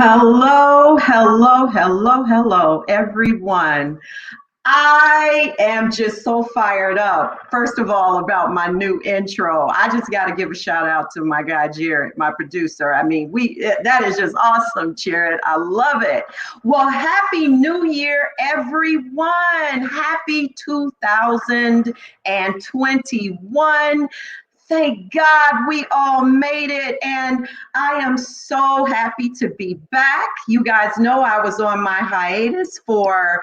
Hello, hello, hello, hello, everyone. I am just so fired up, first of all, about my new intro. I just got to give a shout out to my guy, Jared, my producer. I mean, that is just awesome, Jared. I love it. Well, Happy New Year, everyone. Happy 2021. Thank God we all made it, and I am so happy to be back. You guys know I was on my hiatus for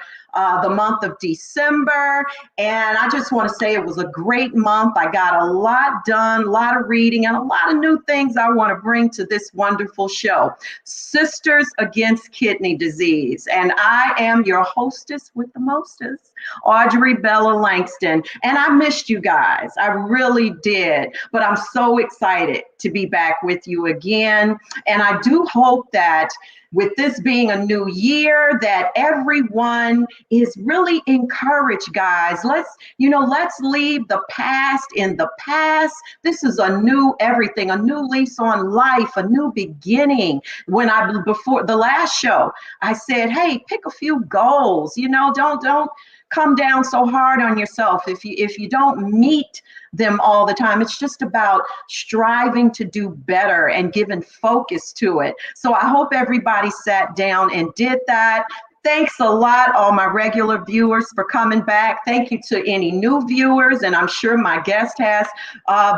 the month of December, and I just want to say it was a great month. I got a lot done, a lot of reading, and a lot of new things I want to bring to this wonderful show, Sisters Against Kidney Disease. And I am your hostess with the mostest, Audrey Bella Langston, and I missed you guys. I really did, but I'm so excited to be back with you again. And I do hope that with this being a new year, that everyone is really encouraged, guys. Let's leave the past in the past. This is a new everything, a new lease on life, a new beginning. Before the last show, I said, hey, pick a few goals, don't come down so hard on yourself if you don't meet them all the time. It's just about striving to do better and giving focus to it. So I hope everybody sat down and did that. Thanks a lot, all my regular viewers, for coming back. Thank you to any new viewers, and I'm sure my guest has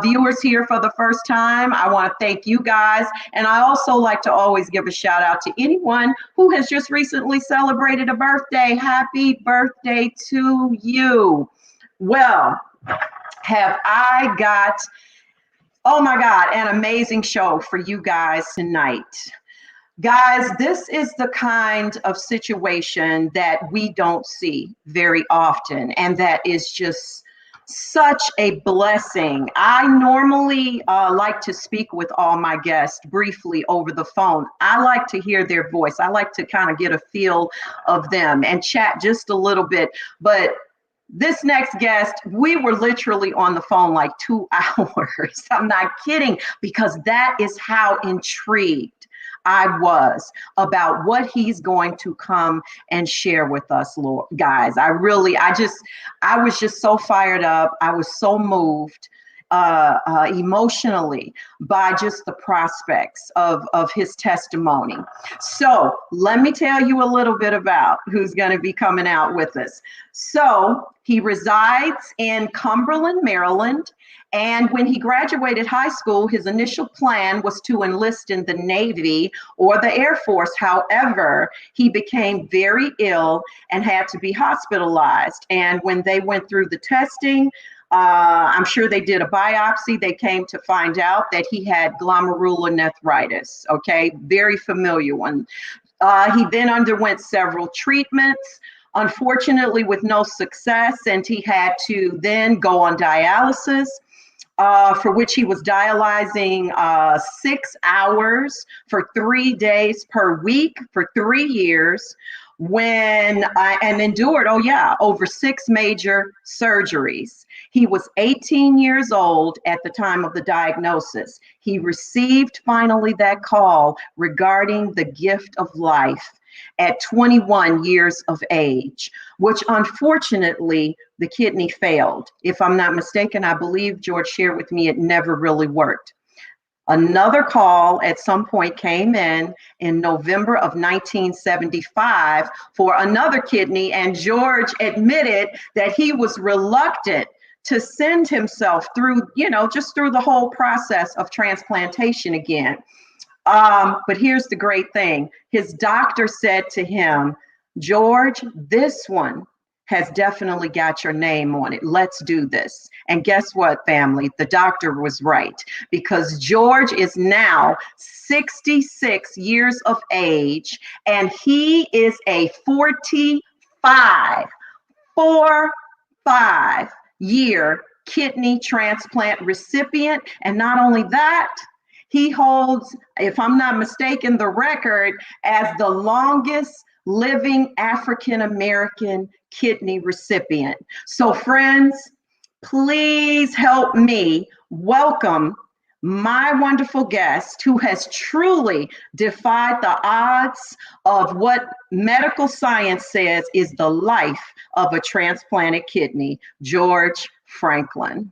viewers here for the first time. I want to thank you guys, and I also like to always give a shout out to anyone who has just recently celebrated a birthday. Happy birthday to you. Well, have I got, oh my God, an amazing show for you guys tonight. Guys, this is the kind of situation that we don't see very often, and that is just such a blessing. I normally like to speak with all my guests briefly over the phone. I like to hear their voice. I like to kind of get a feel of them and chat just a little bit. But this next guest, we were literally on the phone like 2 hours. I'm not kidding, because that is how intrigued I was about what he's going to come and share with us, Lord, guys. I was just so fired up. I was so moved. emotionally by just the prospects of his testimony. So let me tell you a little bit about who's going to be coming out with us. So he resides in Cumberland, Maryland. And when he graduated high school, his initial plan was to enlist in the Navy or the Air Force. However, he became very ill and had to be hospitalized. And when they went through the testing, I'm sure they did a biopsy. They came to find out that he had glomerulonephritis. Okay, very familiar one. He then underwent several treatments, unfortunately with no success, and he had to then go on dialysis. For which he was dialyzing 6 hours for 3 days per week for 3 years, and endured, over 6 major surgeries. He was 18 years old at the time of the diagnosis. He received finally that call regarding the gift of life at 21 years of age, which unfortunately the kidney failed. If I'm not mistaken, I believe George shared with me it never really worked. Another call at some point came in November of 1975 for another kidney, and George admitted that he was reluctant to send himself through, just through the whole process of transplantation again. But here's the great thing. His doctor said to him, George, this one has definitely got your name on it. Let's do this. And guess what, family? The doctor was right, because George is now 66 years of age, and he is a 45-year kidney transplant recipient. And not only that, he holds, if I'm not mistaken, the record as the longest living African-American kidney recipient. So friends, please help me welcome my wonderful guest who has truly defied the odds of what medical science says is the life of a transplanted kidney, George Franklin.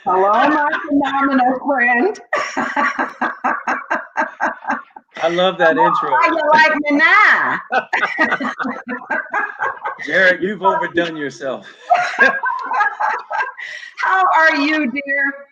Hello, my phenomenal friend. I love that intro. How you like me now? Jared, you've overdone yourself. How are you, dear?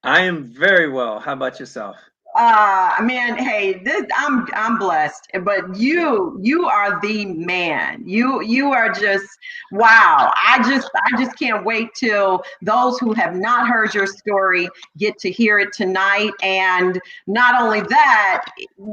I am very well. How about yourself? Man, hey, I'm blessed, but you are the man. You are just, wow. I just can't wait till those who have not heard your story get to hear it tonight. And not only that,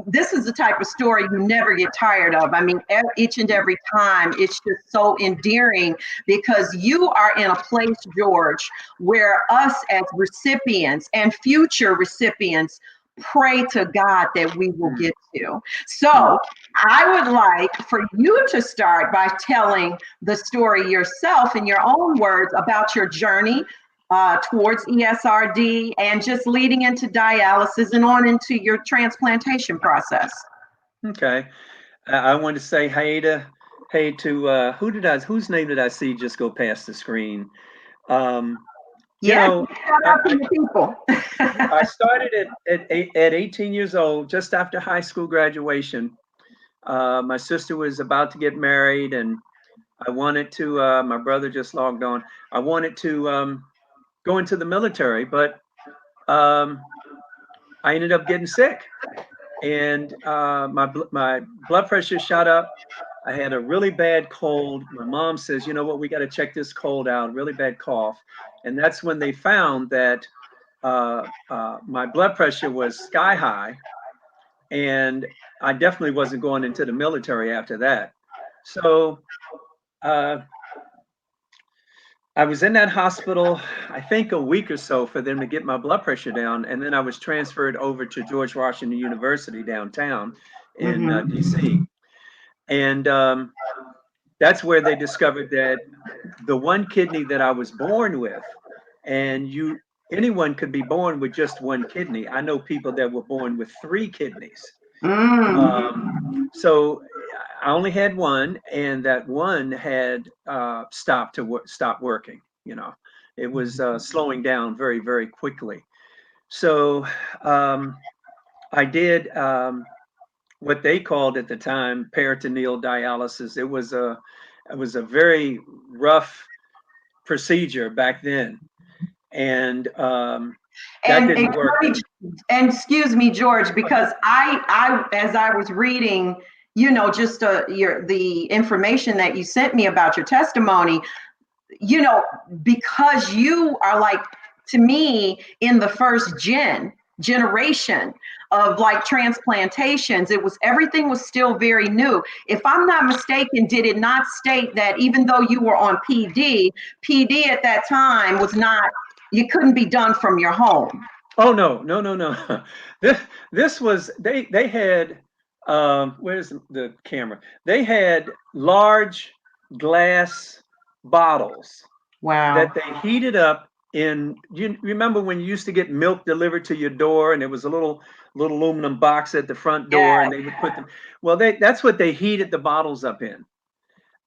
this is the type of story you never get tired of. I mean, each and every time, it's just so endearing, because you are in a place, George, where us as recipients and future recipients pray to God that we will get to. So I would like for you to start by telling the story yourself in your own words about your journey towards ESRD and just leading into dialysis and on into your transplantation process. Okay. I want to say hey to whose name did I see just go past the screen? Shout out to the people. I started at 18 years old, just after high school graduation. My sister was about to get married, and I wanted to, my brother just logged on. I wanted to go into the military, but I ended up getting sick, and my blood pressure shot up. I had a really bad cold. My mom says, you know what, we got to check this cold out, really bad cough. And that's when they found that my blood pressure was sky high, and I definitely wasn't going into the military after that. So I was in that hospital, I think a week or so for them to get my blood pressure down. And then I was transferred over to George Washington University downtown in DC. And that's where they discovered that the one kidney that I was born with, and anyone could be born with just one kidney. I know people that were born with 3 kidneys. So I only had one, and that one had stopped working. It was slowing down very, very quickly. So I did what they called at the time peritoneal dialysis. It was a very rough procedure back then, and that didn't work. And excuse me, George, because I as I was reading, just the information that you sent me about your testimony, because you are like, to me, in the first generation of like transplantations, everything was still very new. If I'm not mistaken, did it not state that even though you were on PD at that time was not, you couldn't be done from your home? Oh no. This was they had where's the camera? They had large glass bottles. Wow. That they heated up in. You remember when you used to get milk delivered to your door, and there was a little aluminum box at the front door, and they would put them. Well, that's what they heated the bottles up in,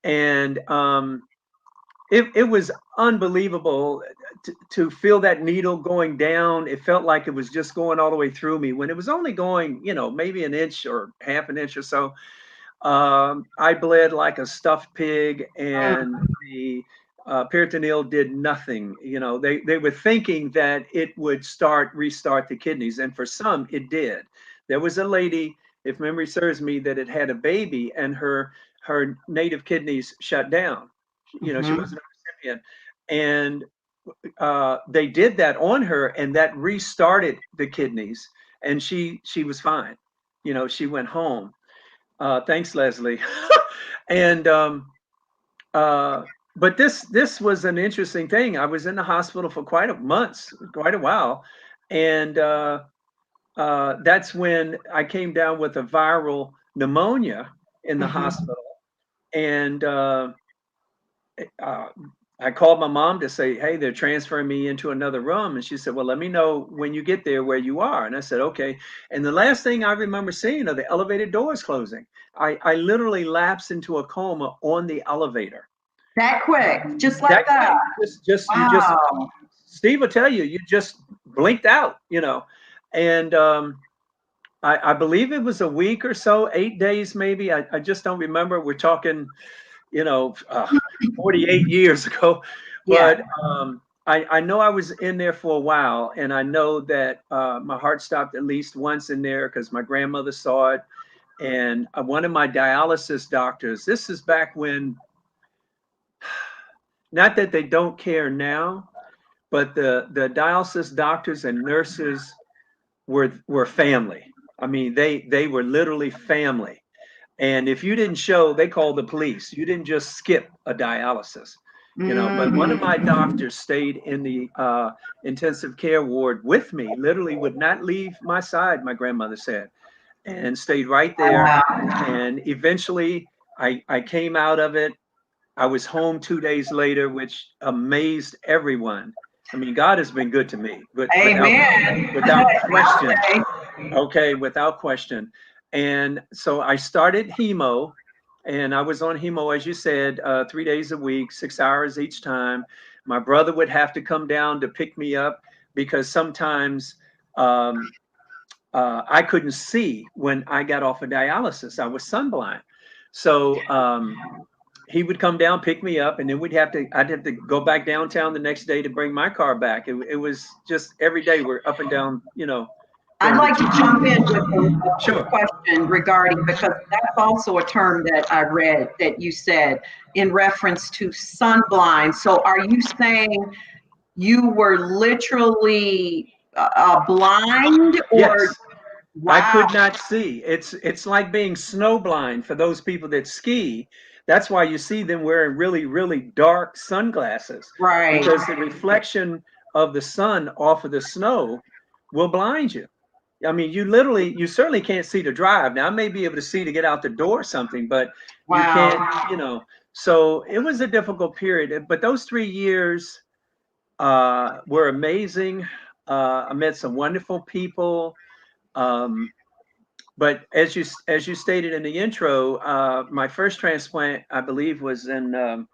and it was unbelievable to feel that needle going down. It felt like it was just going all the way through me when it was only going, maybe an inch or half an inch or so. I bled like a stuffed pig, and the peritoneal did nothing. They were thinking that it would restart the kidneys, and for some it did. There was a lady, if memory serves me, that had had a baby, and her native kidneys shut down. She wasn't a recipient, and they did that on her, and that restarted the kidneys, and she was fine. She went home. Thanks, Leslie. And but this was an interesting thing. I was in the hospital for quite a while, and that's when I came down with a viral pneumonia in the hospital, and I called my mom to say, hey, they're transferring me into another room. And she said, well, let me know when you get there where you are. And I said, okay. And the last thing I remember seeing are the elevator doors closing. I literally lapsed into a coma on the elevator. That quick, just like that. Wow. Steve will tell you just blinked out, and I believe it was a week or so, 8 days, maybe. I just don't remember. We're talking, 48 years ago. But I know I was in there for a while, and I know that my heart stopped at least once in there because my grandmother saw it. And one of my dialysis doctors, this is back when, not that they don't care now, but the dialysis doctors and nurses were family. I mean, they were literally family. And if you didn't show, they called the police. You didn't just skip a dialysis, But one of my doctors stayed in the intensive care ward with me, literally would not leave my side, my grandmother said, and stayed right there. And eventually I came out of it. I was home 2 days later, which amazed everyone. I mean, God has been good to me, but without question. Okay, without question. And so I started hemo, and I was on hemo, as you said, 3 days a week, 6 hours each time. My brother would have to come down to pick me up because sometimes I couldn't see when I got off of dialysis. I was sunblind. So he would come down, pick me up, and then I'd have to go back downtown the next day to bring my car back. It was just every day we're up and down, I'd like to jump in with a question regarding, because that's also a term that I read that you said in reference to sunblind. So are you saying you were literally blind, or? Yes. I Wow. could not see. It's like being snowblind for those people that ski. That's why you see them wearing really, really dark sunglasses, Right. because the reflection of the sun off of the snow will blind you. I mean, you certainly can't see to drive. Now, I may be able to see to get out the door or something, but you can't, Wow. So it was a difficult period. But those 3 years were amazing. I met some wonderful people. Um, but as you stated in the intro, my first transplant, I believe, was in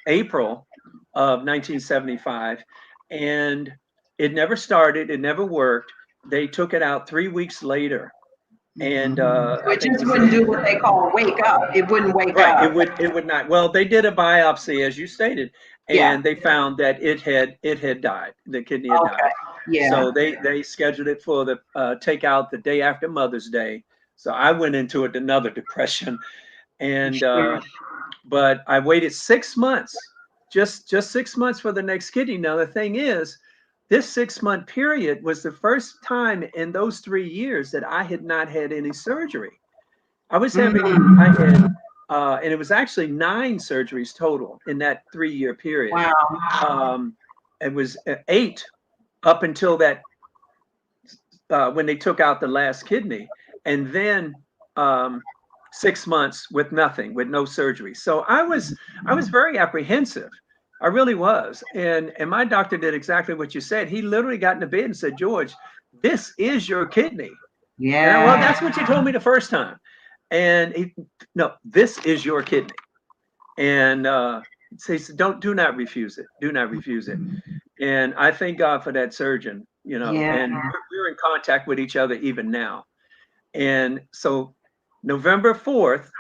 April of 1975, and it never started. It never worked. They took it out 3 weeks later, and So I it think just we wouldn't said, do what they call wake up. It wouldn't wake right. up. It would not. Well, they did a biopsy, as you stated, Yeah. and they found that it had died. The kidney had Okay. died. Yeah. So they scheduled it for the takeout the day after Mother's Day. So I went into another depression, and Sure. but I waited 6 months, just 6 months for the next kidney. Now the thing is, this 6 month period was the first time in those 3 years that I had not had any surgery. I was having, I Mm. had, and it was actually 9 surgeries total in that 3 year period. Wow. Um, it was eight up until that when they took out the last kidney, and then 6 months with nothing, with no surgery. So I was very apprehensive. I really was, and my doctor did exactly what you said. He literally got in the bed and said, "George, this is your kidney." And well, Yeah. that's what you told me the first time. And no, this is your kidney. And so he said, do not refuse it. Do not refuse it. And I thank God for that surgeon, Yeah. and we're in contact with each other even now. And so November 4th,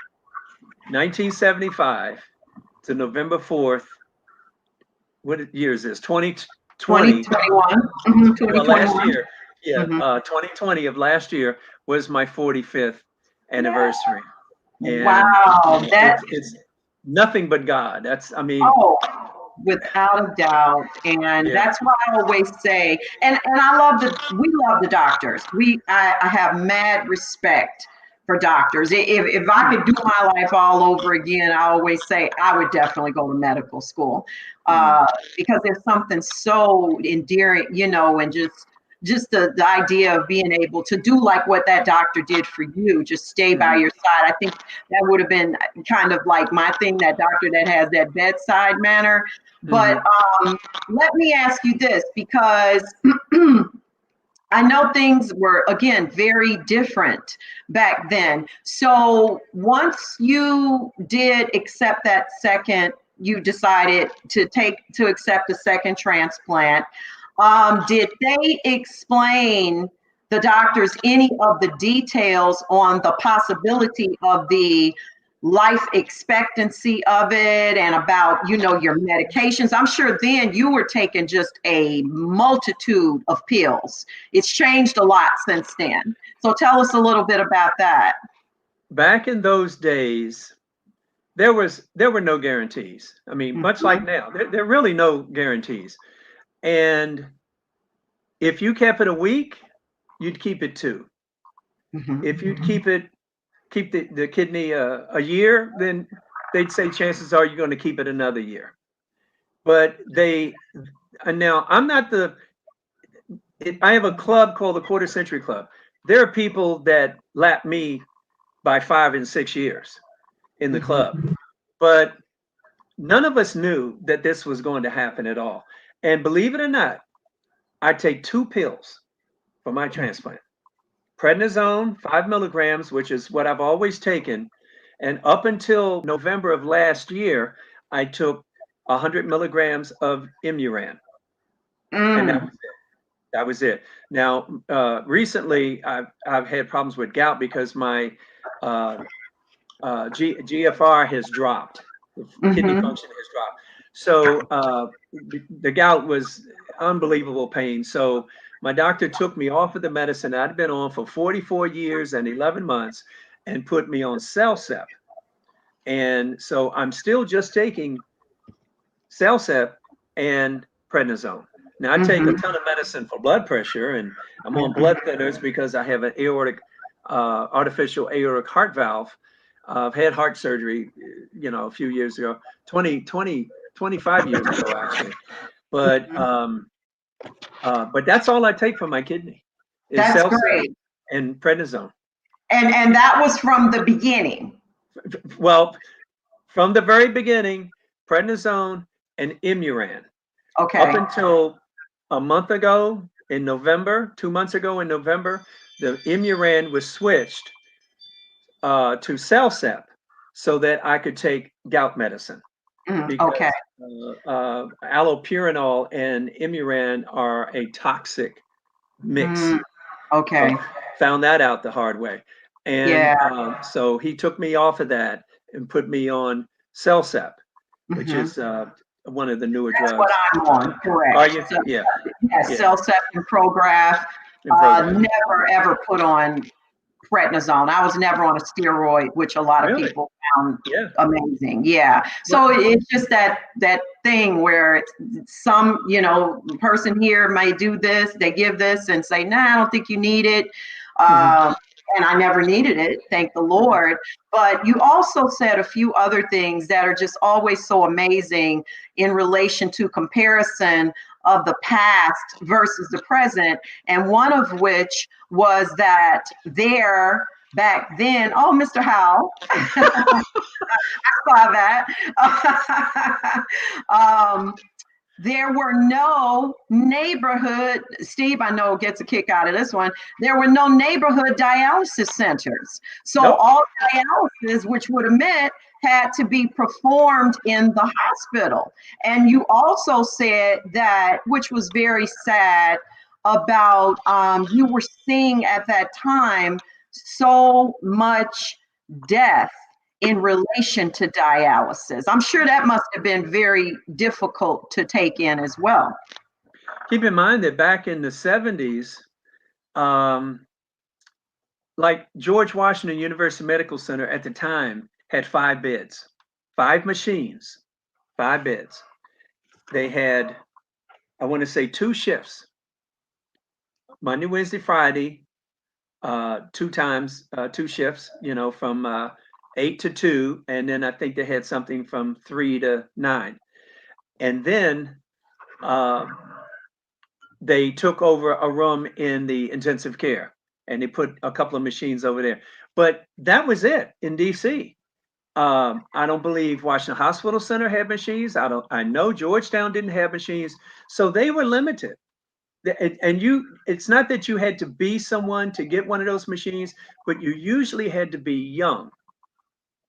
1975 to November 4th, what year is this? 2020. 2021. Well, last 2021. year, yeah, Hmm. 2020 of last year was my 45th Yeah. anniversary. And Wow. That, it's nothing but God. That's, I mean, oh, without a doubt. And yeah. that's why I always say, and I love we love the doctors. I have mad respect for doctors. If I could do my life all over again, I always say I would definitely go to medical school, Mm, because there's something so endearing, and just the idea of being able to do like what that doctor did for you, just stay by mhm, your side. I think that would have been kind of like my thing, that doctor that has that bedside manner. But mhm. let me ask you this, because I know things were, again, very different back then. So once you did accept that second, you decided to accept a second transplant. Did they explain, the doctors, any of the details on the possibility of the life expectancy of it, and about, your medications? I'm sure then you were taking just a multitude of pills. It's changed a lot since then. So tell us a little bit about that. Back in those days, there were no guarantees. I mean, much like Mhm. now, there are really no guarantees. And if you kept it a week, you'd keep it 2. Mhm. If you'd keep the kidney a year, then they'd say chances are you're going to keep it another year. But and now I'm not I have a club called the Quarter Century Club. There are people that lap me by 5 and 6 years in the club, Mhm. but none of us knew that this was going to happen at all. And believe it or not, I take 2 pills for my transplant. Prednisone, 5 milligrams, which is what I've always taken. And up until November of last year, I took 100 milligrams of Imuran. And Mm. that was it. Now, recently, I've had problems with gout because my uh, GFR has dropped. The kidney Mhm. function has dropped. So the gout was unbelievable pain. So my doctor took me off of the medicine I'd been on for 44 years and 11 months and put me on Cellcep. And so I'm still just taking Cellcep and prednisone. Now I take a ton of medicine for blood pressure, and I'm on blood thinners because I have an artificial aortic heart valve. I've had heart surgery, a few years ago, 25 years ago, actually. But that's all I take for my kidney is That's CellCept great. and prednisone. And that was from the beginning. Well, from the very beginning, prednisone and Imuran. Okay. Up until a month ago in November, 2 months ago in November, the Imuran was switched to CellCept so that I could take gout medicine. Because Okay. allopurinol and Imuran are a toxic mix. Okay. Found that out the hard way. And so he took me off of that and put me on CellCept, which is one of the newer drugs. That's what I'm on, correct. Are you? So, yeah. CellCept and Prograf. Never ever put on prednisone. I was never on a steroid, which a lot of people found amazing. Yeah. So it's just that thing where some, person here may do this, they give this and say, nah, I don't think you need it. And I never needed it, thank the Lord. But you also said a few other things that are just always so amazing in relation to comparison of the past versus the present. And one of which was that back then, Mr. Howell, I saw that. There were no neighborhood, Steve, I know gets a kick out of this one. There were no neighborhood dialysis centers. So all dialysis, which would have meant had to be performed in the hospital. And you also said that, which was very sad, about you were seeing at that time so much death in relation to dialysis. I'm sure that must have been very difficult to take in as well. Keep in mind that back in the 70s, like George Washington University Medical Center at the time had 5 beds, 5 machines, 5 beds. They had, I want to say 2 shifts, Monday, Wednesday, Friday, 2 times, 2 shifts, from 8 to 2, and then I think they had something from 3 to 9. And then they took over a room in the intensive care, and they put a couple of machines over there. But that was it in DC. I don't believe Washington Hospital Center had machines. I know Georgetown didn't have machines, so they were limited. And it's not that you had to be someone to get one of those machines, but you usually had to be young.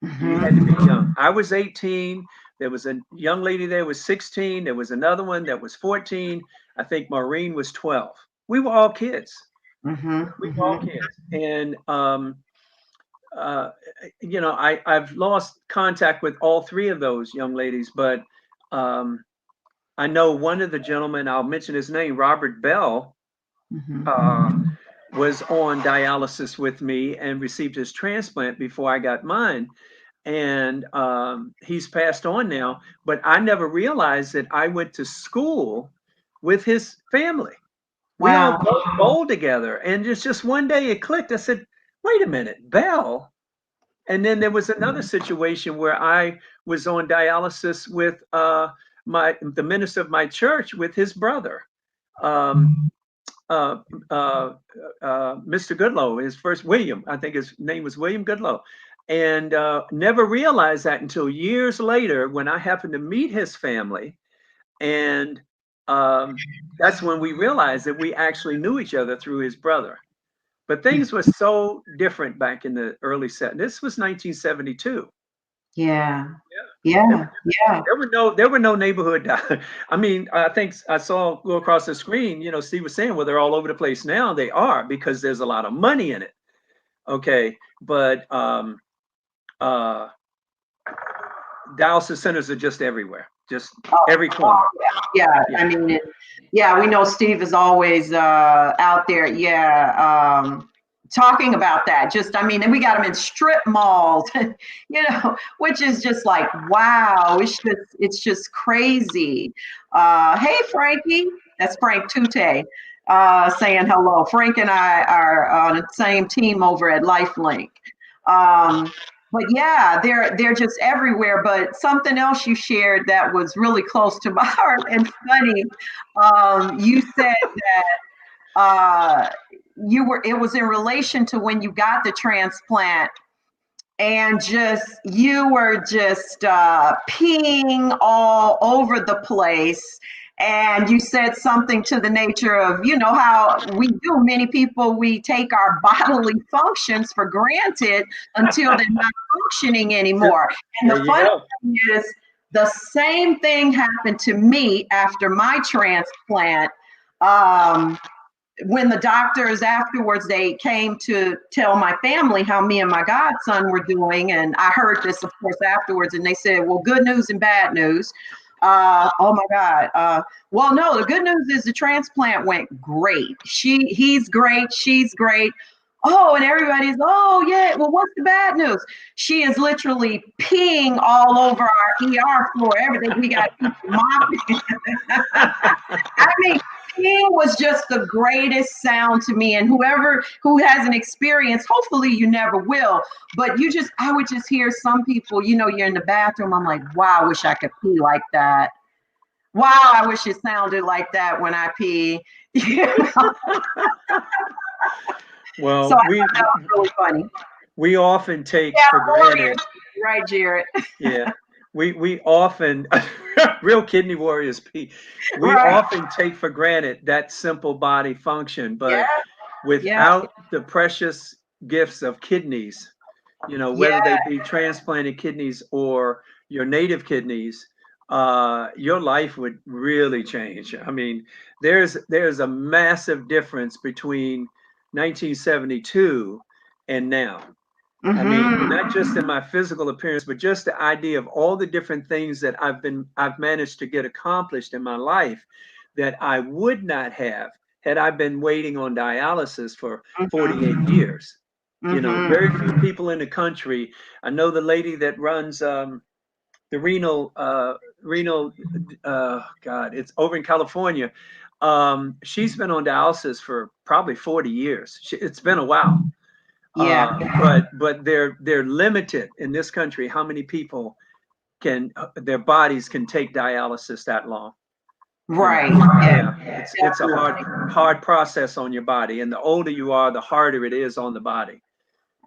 You had to be young. I was 18. There was a young lady there was 16. There was another one that was 14. I think Maureen was 12. We were all kids. We were all kids. And, I've lost contact with all 3 of those young ladies, but I know one of the gentlemen, I'll mention his name, Robert Bell, was on dialysis with me and received his transplant before I got mine. And he's passed on now, but I never realized that I went to school with his family. We all bowled together, and just one day it clicked. I said, wait a minute, Bell. And then there was another situation where I was on dialysis with the minister of my church with his brother, Mr. Goodlow, his first William, I think his name was William Goodlow. And never realized that until years later when I happened to meet his family. And that's when we realized that we actually knew each other through his brother. But things were so different back in the early 70s. This was 1972. Yeah. There were no neighborhood. I mean, I think I saw go across the screen, Steve was saying, well, they're all over the place now. They are, because there's a lot of money in it. Okay. But dialysis centers are just everywhere, just every corner. I mean, we know Steve is always out there. Talking about that. And we got him in strip malls, which is just like, wow, it's just crazy. Hey, Frankie, That's Frank Tute saying hello. Frank and I are on the same team over at LifeLink. But yeah, they're just everywhere. But something else you shared that was really close to my heart and funny. You said that it was in relation to when you got the transplant, and you were just peeing all over the place. And you said something to the nature of, you know, how we do, many people, we take our bodily functions for granted until they're not functioning anymore. And the funny thing is, the same thing happened to me after my transplant. When the doctors afterwards, they came to tell my family how me and my godson were doing. And I heard this, of course, afterwards. And they said, well, good news and bad news. Oh my God. Well, no, the good news is the transplant went great. He's great. She's great. Oh, and everybody's, oh yeah. Well, what's the bad news? She is literally peeing all over our ER floor. Everything, we got people mopping. I mean, peeing was just the greatest sound to me. And whoever who has an experience, hopefully you never will, but I would just hear some people, you know, you're in the bathroom. I'm like, wow, I wish I could pee like that. Wow, I wish it sounded like that when I pee. Well, so that was really funny. We often take for granted. Right, Jared. Yeah. We often, real kidney warriors, we often take for granted that simple body function, but without the precious gifts of kidneys, you know, whether they be transplanted kidneys or your native kidneys, your life would really change. I mean, there's a massive difference between 1972 and now. I mean, not just in my physical appearance, but just the idea of all the different things that I've managed to get accomplished in my life that I would not have had I been waiting on dialysis for 48 years. You know, very few people in the country. I know the lady that runs the renal, God, it's over in California. She's been on dialysis for probably 40 years. It's been a while. But they're limited in this country how many people their bodies can take dialysis that long. Right. It's a hard process on your body, and the older you are, the harder it is on the body.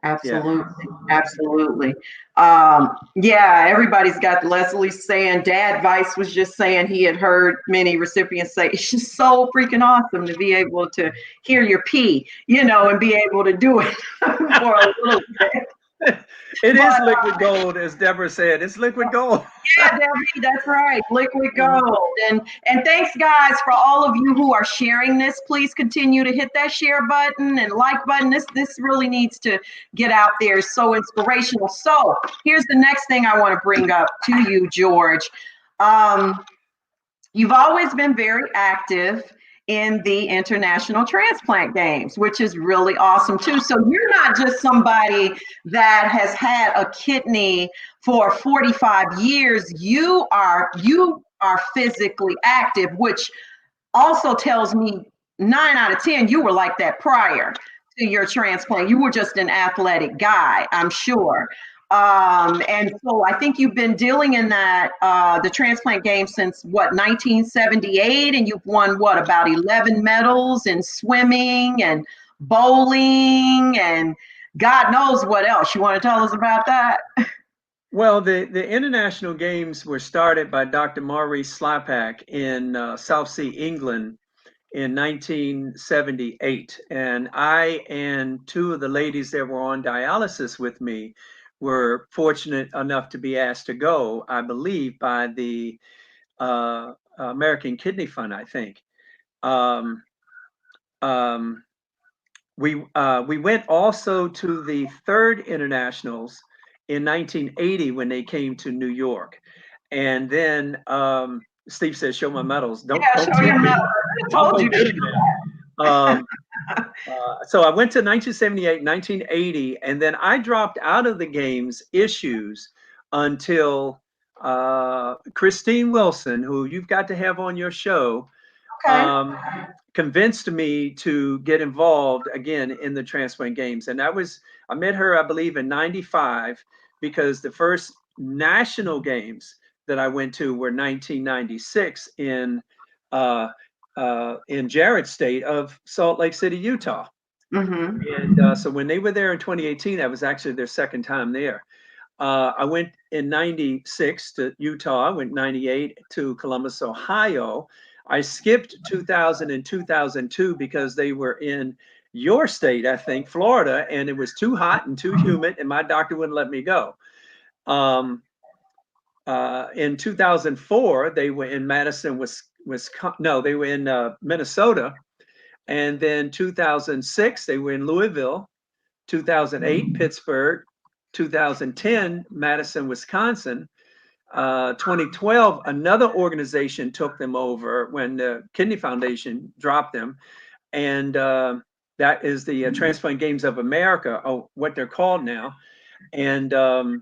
Absolutely. Everybody's got Leslie saying, Dad Vice was just saying he had heard many recipients say it's just so freaking awesome to be able to hear your pee, you know, and be able to do it for a little bit. It is liquid gold, as Deborah said. It's liquid gold. Yeah, Debbie, that's right. Liquid gold. And thanks, guys, for all of you who are sharing this. Please continue to hit that share button and like button. This really needs to get out there. It's so inspirational. So here's the next thing I want to bring up to you, George. You've always been very active in the International Transplant Games, which is really awesome too. So you're not just somebody that has had a kidney for 45 years. You are physically active, which also tells me 9 out of 10, you were like that prior to your transplant. You were just an athletic guy, I'm sure. And so I think you've been dealing in that, the transplant game since what, 1978, and you've won what, about 11 medals in swimming and bowling and God knows what else. You want to tell us about that? Well, the international games were started by Dr. Maurice Slapak in South Sea, England in 1978. And I and 2 of the ladies that were on dialysis with me were fortunate enough to be asked to go, I believe, by the American Kidney Fund, I think. We went also to the 3rd internationals in 1980 when they came to New York. And then Steve says, show my medals. Don't show your medals. I told you. So I went to 1978, 1980, and then I dropped out of the games issues until Christine Wilson, who you've got to have on your show, Okay. convinced me to get involved again in the transplant games. And I met her, I believe, in 95, because the first national games that I went to were 1996 in Jarrett State of Salt Lake City, Utah. Mm-hmm. And so when they were there in 2018, that was actually their second time there. I went in 96 to Utah. I went 98 to Columbus, Ohio. I skipped 2000 and 2002 because they were in your state, I think, Florida, and it was too hot and too humid, and my doctor wouldn't let me go. In 2004, they were in Madison, Wisconsin. No, they were in Minnesota. And then 2006, they were in Louisville. 2008, Pittsburgh. 2010, Madison, Wisconsin. 2012, another organization took them over when the Kidney Foundation dropped them. And that is the Transplant Games of America, what they're called now. And they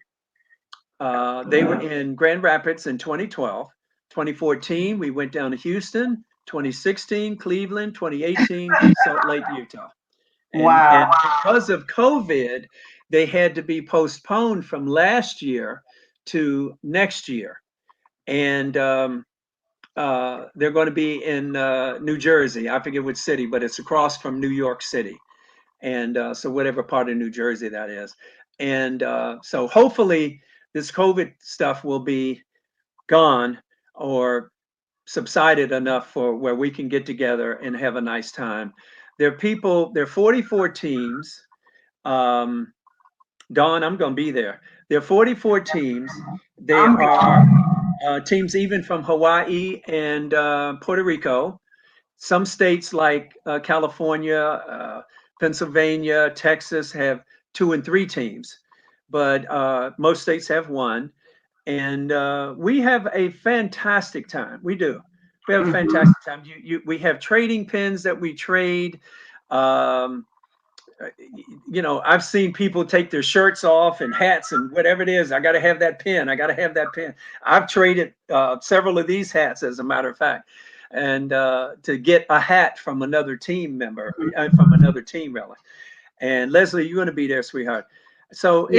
were in Grand Rapids in 2012. 2014, we went down to Houston. 2016, Cleveland. 2018, Salt Lake, Utah. And because of COVID, they had to be postponed from last year to next year. And they're going to be in New Jersey. I forget which city, but it's across from New York City. And so whatever part of New Jersey that is. And so hopefully this COVID stuff will be gone or subsided enough for where we can get together and have a nice time. There are 44 teams. Dawn, I'm going to be there. There are 44 teams. There are teams even from Hawaii and Puerto Rico. Some states like California, Pennsylvania, Texas have 2 and 3 teams, but most states have 1. And we have a fantastic time. We do. We have a fantastic time. We have trading pins that we trade. I've seen people take their shirts off and hats and whatever it is. I got to have that pin. I got to have that pin. I've traded several of these hats, as a matter of fact, and to get a hat from another team member, from another team, really. And Leslie, you're going to be there, sweetheart. So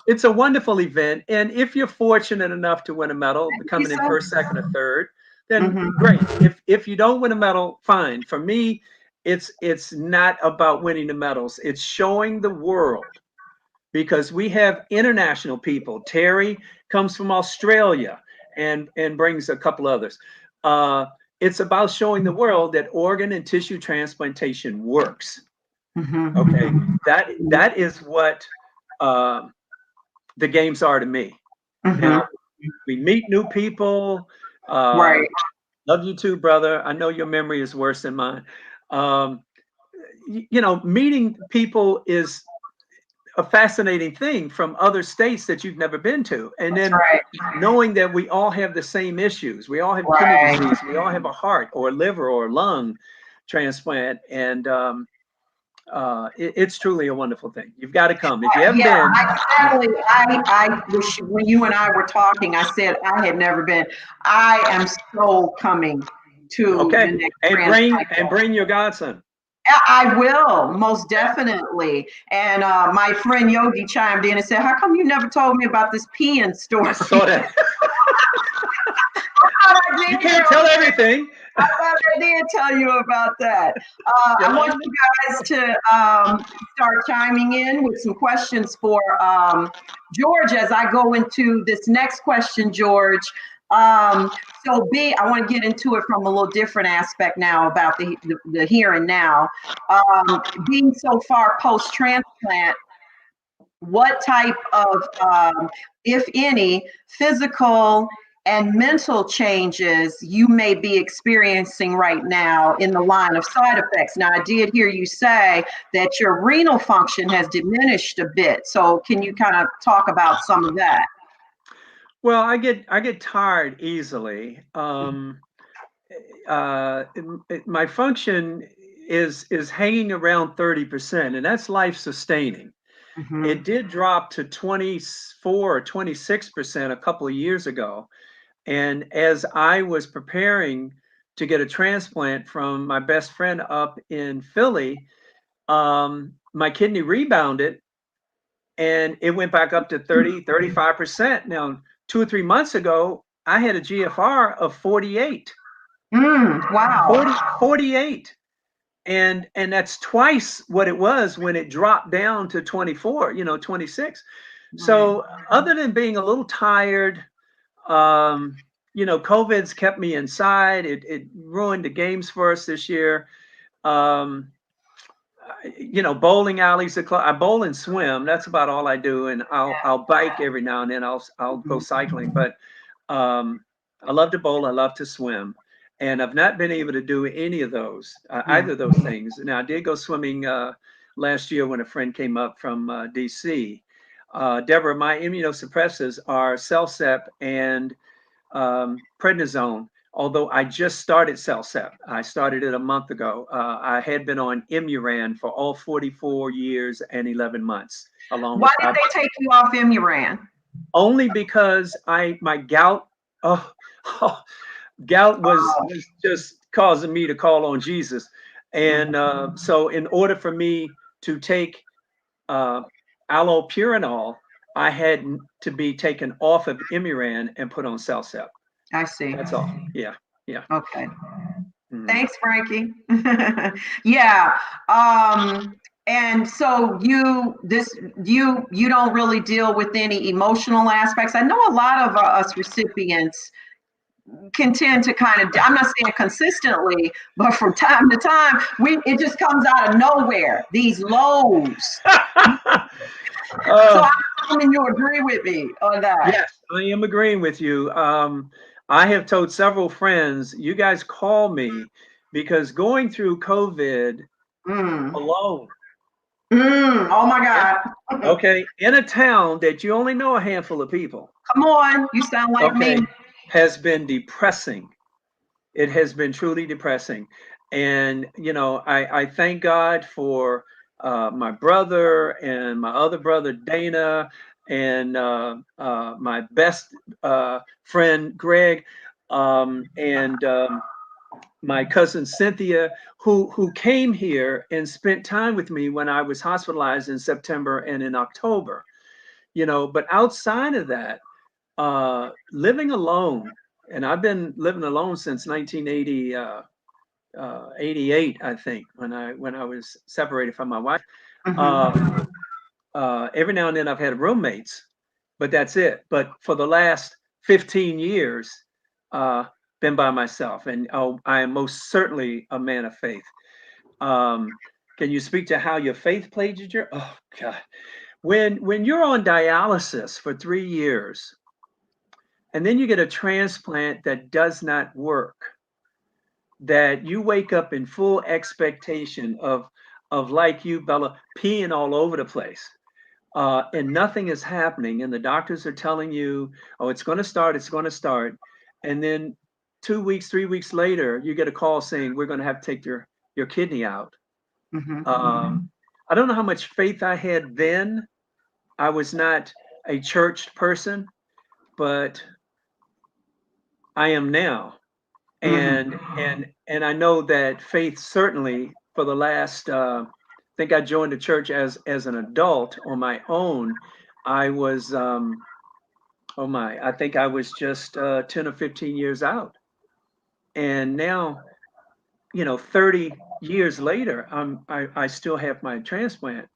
it's a wonderful event. And if you're fortunate enough to win a medal, coming in first, second, or third, then great. If you don't win a medal, fine. For me, it's not about winning the medals. It's showing the world, because we have international people. Terry comes from Australia and brings a couple others. It's about showing the world that organ and tissue transplantation works. Okay, that is what the games are to me. Now, we meet new people. Right. Love you too, brother. I know your memory is worse than mine. Meeting people is a fascinating thing from other states that you've never been to. And then knowing that we all have the same issues. We all have kidney disease. We all have a heart or a liver or a lung transplant. And it's truly a wonderful thing. You've got to come. If you haven't been. I wish, when you and I were talking, I said I had never been. I am so coming to the next and bring your godson. I will, most definitely. And my friend Yogi chimed in and said, "How come you never told me about this peeing story?" I saw that. You can't tell everything. I thought I did tell you about that. I want you guys to start chiming in with some questions for George as I go into this next question, George. I want to get into it from a little different aspect now about the here and now. Being so far post-transplant, what type of, if any, physical and mental changes you may be experiencing right now in the line of side effects? Now, I did hear you say that your renal function has diminished a bit. So can you kind of talk about some of that? Well, I get tired easily. My function is hanging around 30%, and that's life sustaining. It did drop to 24 or 26% a couple of years ago. And as I was preparing to get a transplant from my best friend up in Philly, my kidney rebounded and it went back up to 35%. Now, 2 or 3 months ago, I had a GFR of 48. Wow. 48. And that's twice what it was when it dropped down to 24, 26. So other than being a little tired, COVID's kept me inside. It ruined the games for us this year. Bowling alleys are closed. I bowl and swim. That's about all I do. And I'll bike every now and then. I'll go cycling. But I love to bowl. I love to swim. And I've not been able to do any of those, either of those things. Now, I did go swimming last year when a friend came up from DC. Deborah, my immunosuppressants are CellCept and prednisone. Although I just started CellCept. I started it a month ago. I had been on Imuran for all 44 years and 11 months. Why did they take you off Imuran? Only because my gout, gout was just causing me to call on Jesus. And so in order for me to take allopurinol, I had to be taken off of Imuran and put on CellCept. I see. That's all. Yeah. Okay. Thanks, Frankie. Yeah. And so you don't really deal with any emotional aspects. I know a lot of us recipients can tend to kind of, I'm not saying consistently, but from time to time, it just comes out of nowhere, these lows. So I'm assuming you agree with me on that. Yes, I am agreeing with you. I have told several friends, you guys call me because going through COVID alone. Oh my God. Okay, in a town that you only know a handful of people. Come on, you sound like me. Has been depressing. It has been truly depressing. And, I thank God for my brother and my other brother, Dana, and my best friend, Greg, and my cousin, Cynthia, who came here and spent time with me when I was hospitalized in September and in October. But outside of that, living alone, and I've been living alone since 1988, I think, when I was separated from my wife. Every now and then I've had roommates, but that's it. But for the last 15 years, been by myself, and I am most certainly a man of faith. Can you speak to how your faith played your? Oh God, when you're on dialysis for 3 years, and then you get a transplant that does not work, that you wake up in full expectation of like you, Bella, peeing all over the place, and nothing is happening, and the doctors are telling you, oh, it's going to start, and then 2 weeks, 3 weeks later, you get a call saying we're going to have to take your kidney out. I don't know how much faith I had then. I was not a church person, but I am now. And I know that faith certainly for the last, I think I joined the church as an adult on my own. I was, I think I was just 10 or 15 years out. And now, 30 years later, I still have my transplant.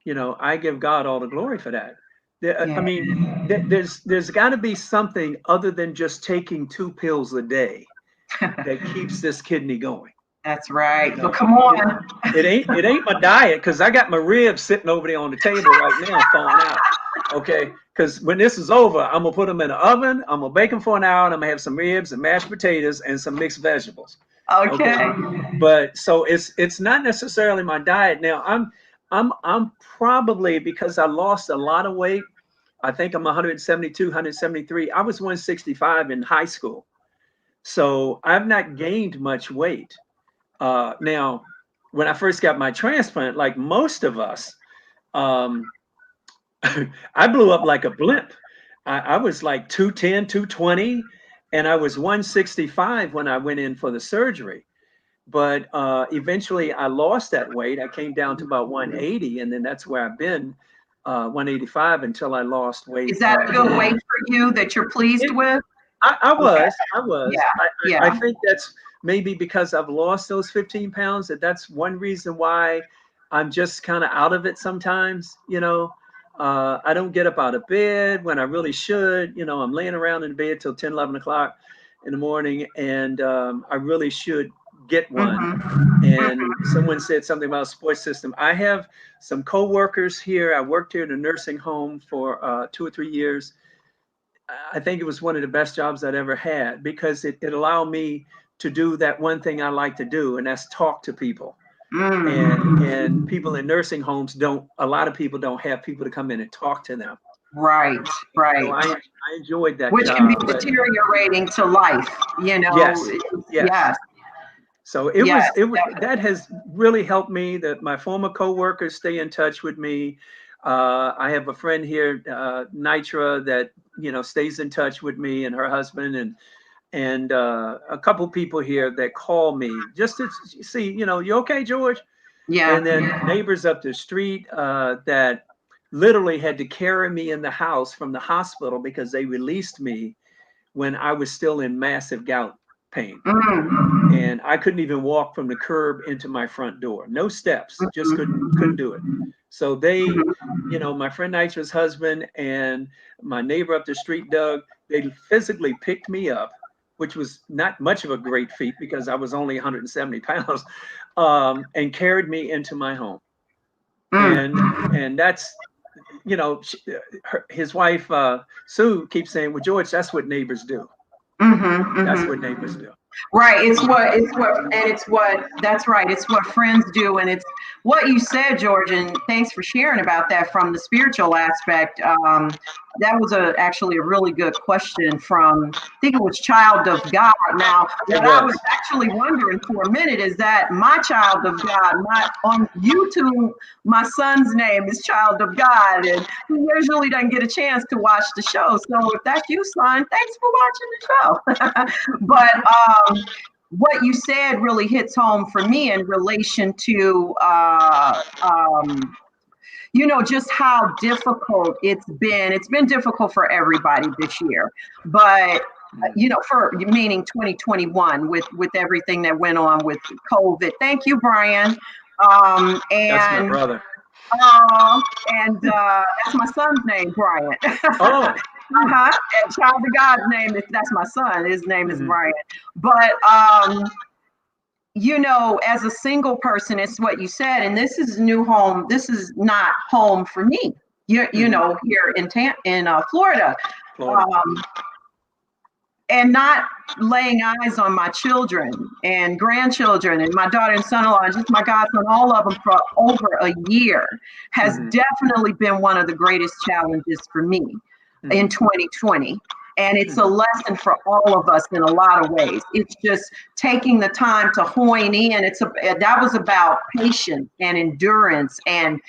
I give God all the glory for that. I mean, there's got to be something other than just taking 2 pills a day that keeps this kidney going. That's right. But come on. It ain't my diet, because I got my ribs sitting over there on the table right now falling out. Okay, because when this is over, I'm gonna put them in the oven. I'm gonna bake them for an hour, and I'm gonna have some ribs and mashed potatoes and some mixed vegetables. Okay. But so it's not necessarily my diet now. I'm probably, because I lost a lot of weight. I think I'm 172, 173. I was 165 in high school. So I've not gained much weight. Now, when I first got my transplant, like most of us, I blew up like a blimp. I was like 210, 220. And I was 165 when I went in for the surgery. But eventually I lost that weight. I came down to about 180, and then that's where I've been, 185 until I lost weight. Is that a good weight for you that you're pleased with? I was. Yeah. I think that's maybe because I've lost those 15 pounds, that's one reason why I'm just kind of out of it sometimes, I don't get up out of bed when I really should. I'm laying around in bed till 10, 11 o'clock in the morning, and I really should get one. And someone said something about a support system. I have some co-workers here. I worked here in a nursing home for 2 or 3 years. I think it was one of the best jobs I'd ever had, because it allowed me to do that one thing I like to do, and that's talk to people. And people in nursing homes a lot of people don't have people to come in and talk to them. Right. So I enjoyed that Which job. can be deteriorating to life, Yes. So that has really helped me, that my former coworkers stay in touch with me. I have a friend here, Nitra, that, stays in touch with me, and her husband, and a couple people here that call me just to see, you okay, George? Yeah. And then neighbors up the street that literally had to carry me in the house from the hospital because they released me when I was still in massive gout pain. And I couldn't even walk from the curb into my front door. No steps, just couldn't do it. So they, my friend Nitra's husband and my neighbor up the street, Doug, they physically picked me up, which was not much of a great feat because I was only 170 pounds, and carried me into my home. And that's, his wife, Sue, keeps saying, well, George, that's what neighbors do. That's what neighbors do. Right. That's right. It's what friends do. And it's what you said, George, and thanks for sharing about that from the spiritual aspect. That was actually a really good question from, I think it was Child of God. Now, what I was actually wondering for a minute is that my Child of God, on YouTube, my son's name is Child of God, and he usually doesn't get a chance to watch the show. So if that's you, son, thanks for watching the show. But what you said really hits home for me in relation to just how difficult it's been. It's been difficult for everybody this year, but for meaning 2021 with everything that went on with COVID. Thank you, Brian. And that's my brother. And that's my son's name, Brian. Oh. And Child of God's name that's my son. His name is Brian. But as a single person, it's what you said, and this is new home. This is not home for me. Here in Florida. And not laying eyes on my children and grandchildren and my daughter and son-in-law, and just my godson, all of them for over a year, has definitely been one of the greatest challenges for me in 2020. And it's a lesson for all of us in a lot of ways. It's just taking the time to hone in. That was about patience and endurance and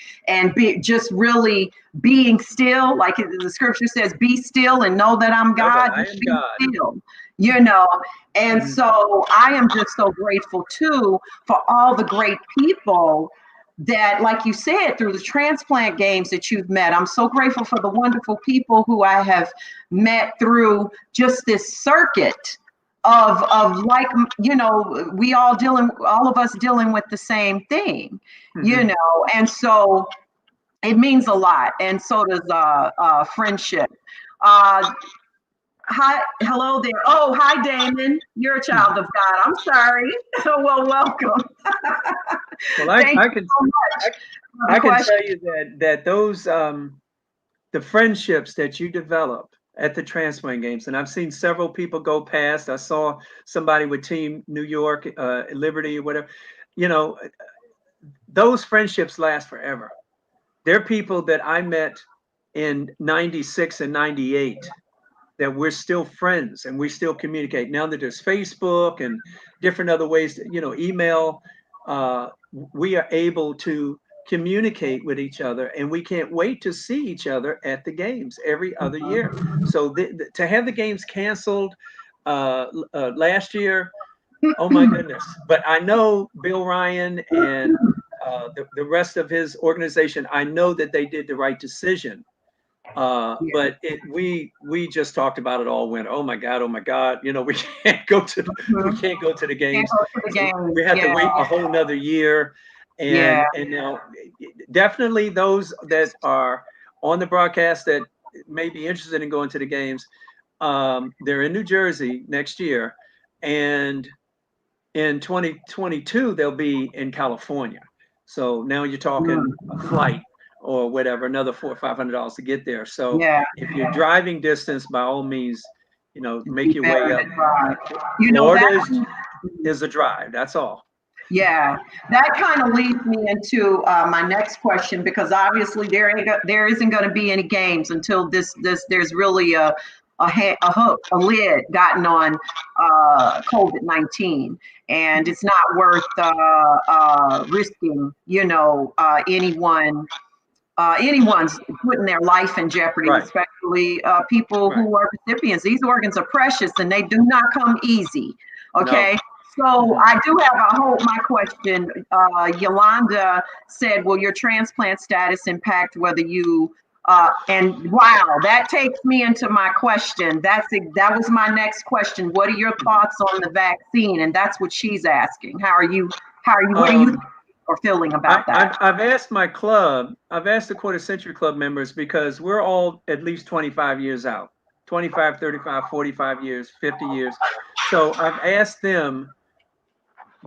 just really being still. Like the scripture says, be still and know that I'm God. I am God. Still, And so I am just so grateful too for all the great people that, like you said, through the transplant games that you've met. I'm so grateful for the wonderful people who I have met through just this circuit of like, we all of us dealing with the same thing, and so it means a lot. And so does friendship. Hi, hello there. Oh, hi, Damon. You're a child of God. I'm sorry. Well, welcome. Well, I can tell you that those the friendships that you develop at the transplant games, and I've seen several people go past. I saw somebody with Team New York, Liberty, or whatever. Those friendships last forever. They're people that I met in =96 and '98. That we're still friends and we still communicate. Now that there's Facebook and different other ways, email, we are able to communicate with each other, and we can't wait to see each other at the games every other year. So to have the games canceled, last year. Oh my goodness. But I know Bill Ryan and the rest of his organization, I know that they did the right decision. But we just talked about it all winter. Oh my God, oh my God. You know, we can't go to the games. We have to wait a whole nother year. And now definitely those that are on the broadcast that may be interested in going to the games, they're in New Jersey next year. And in 2022, they'll be in California. So now you're talking a flight or whatever, another $400 or $500 to get there. So if you're driving distance, by all means, you know, make your way up. You know, Florida is a drive. That's all. Yeah, that kind of leads me into my next question, because obviously there isn't going to be any games until there's really a lid gotten on COVID-19, and it's not worth risking, you know, anyone's putting their life in jeopardy, especially people who are recipients. These organs are precious and they do not come easy. Okay. No. So I do have, I hope my question, Yolanda said, will your transplant status impact whether you, and wow, that takes me into my question. That was my next question. What are your thoughts on the vaccine? And that's what she's asking. What are you feeling about that? I've asked my club, I've asked the Quarter Century Club members, because we're all at least 25 years out, 25, 35, 45 years, 50 years. So I've asked them,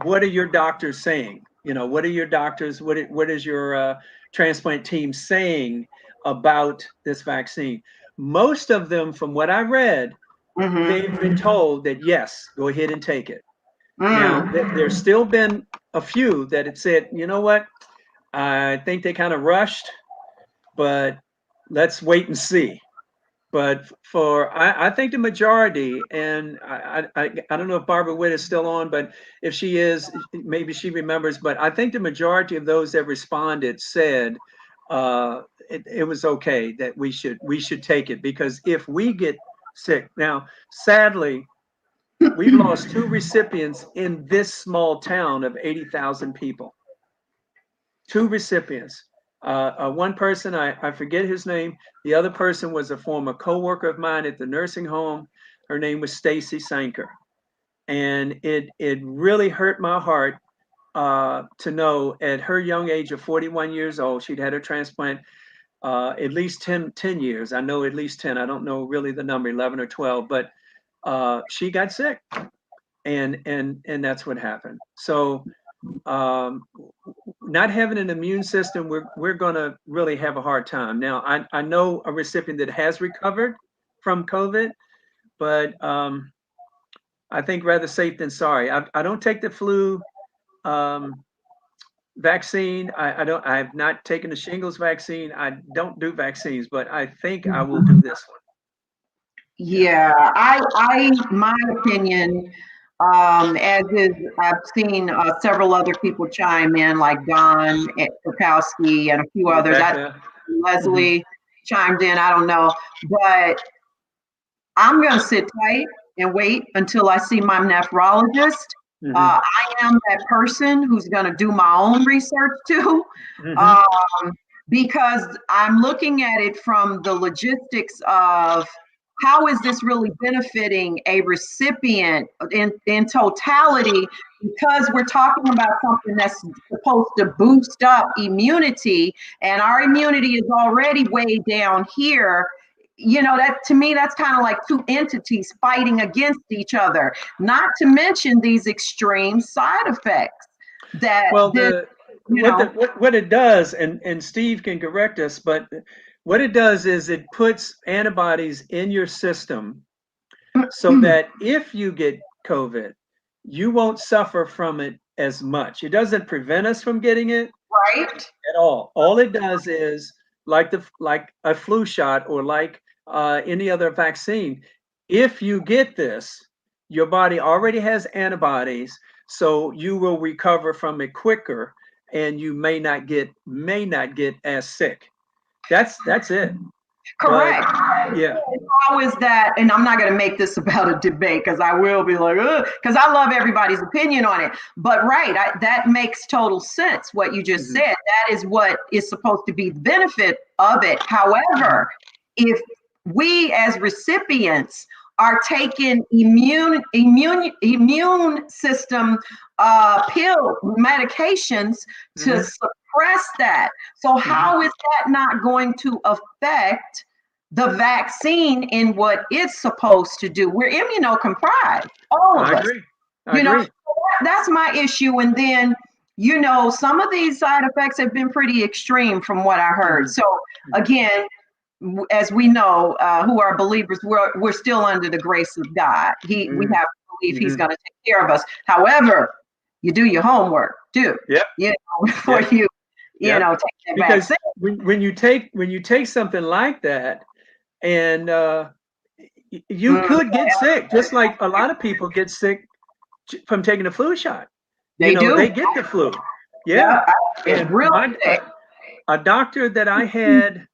what are your doctors saying? You know, what are your doctors, what is your transplant team saying about this vaccine? Most of them, from what I read, they've been told that, yes, go ahead and take it. Now, there's still been a few that had said, you know what, I think they kind of rushed, but let's wait and see. But I think the majority, and I don't know if Barbara Witt is still on, but if she is, maybe she remembers, but I think the majority of those that responded said it was okay, that we should take it, because if we get sick. Now, sadly, we've lost 2 recipients in this small town of 80,000 people. 2 recipients. One person, I forget his name. The other person was a former co-worker of mine at the nursing home. Her name was Stacy Sanker. And it really hurt my heart to know at her young age of 41 years old, she'd had a transplant at least 10 years. I know at least 10. I don't know really the number, 11 or 12, but she got sick. And that's what happened. So not having an immune system, we're going to really have a hard time. Now, I know a recipient that has recovered from COVID, but I think rather safe than sorry. I don't take the flu vaccine. I have not taken the shingles vaccine. I don't do vaccines, but I think I will do this one. Yeah, my opinion, as is, I've seen several other people chime in, like Don Kurkowski and a few others. Leslie chimed in, I don't know, but I'm going to sit tight and wait until I see my nephrologist. I am that person who's going to do my own research too, because I'm looking at it from the logistics of how is this really benefiting a recipient in totality, because we're talking about something that's supposed to boost up immunity, and our immunity is already way down here. You know, that to me, that's kind of like 2 entities fighting against each other, not to mention these extreme side effects that, well, what it does, and Steve can correct us, but what it does is it puts antibodies in your system so that if you get COVID, you won't suffer from it as much. It doesn't prevent us from getting it at all. All it does is, like a flu shot or like any other vaccine, if you get this, your body already has antibodies, so you will recover from it quicker, and you may not get as sick. That's it. Correct. Yeah. How is that? And I'm not going to make this about a debate because I will be like, because I love everybody's opinion on it. But that makes total sense. What you just said, that is what is supposed to be the benefit of it. However, if we as recipients are taking immune system pill medications to suppress that, so how is that not going to affect the vaccine in what it's supposed to do? We're immunocompromised, all of us. I agree. That's my issue. And then, some of these side effects have been pretty extreme from what I heard. So again, as we know, who are believers, we're still under the grace of God. We have to believe He's going to take care of us. However, you do your homework too. Before you take that because vaccine. when you take something like that, and you could get sick, just like a lot of people get sick from taking a flu shot. They do. They get the flu. Yeah. And a doctor that I had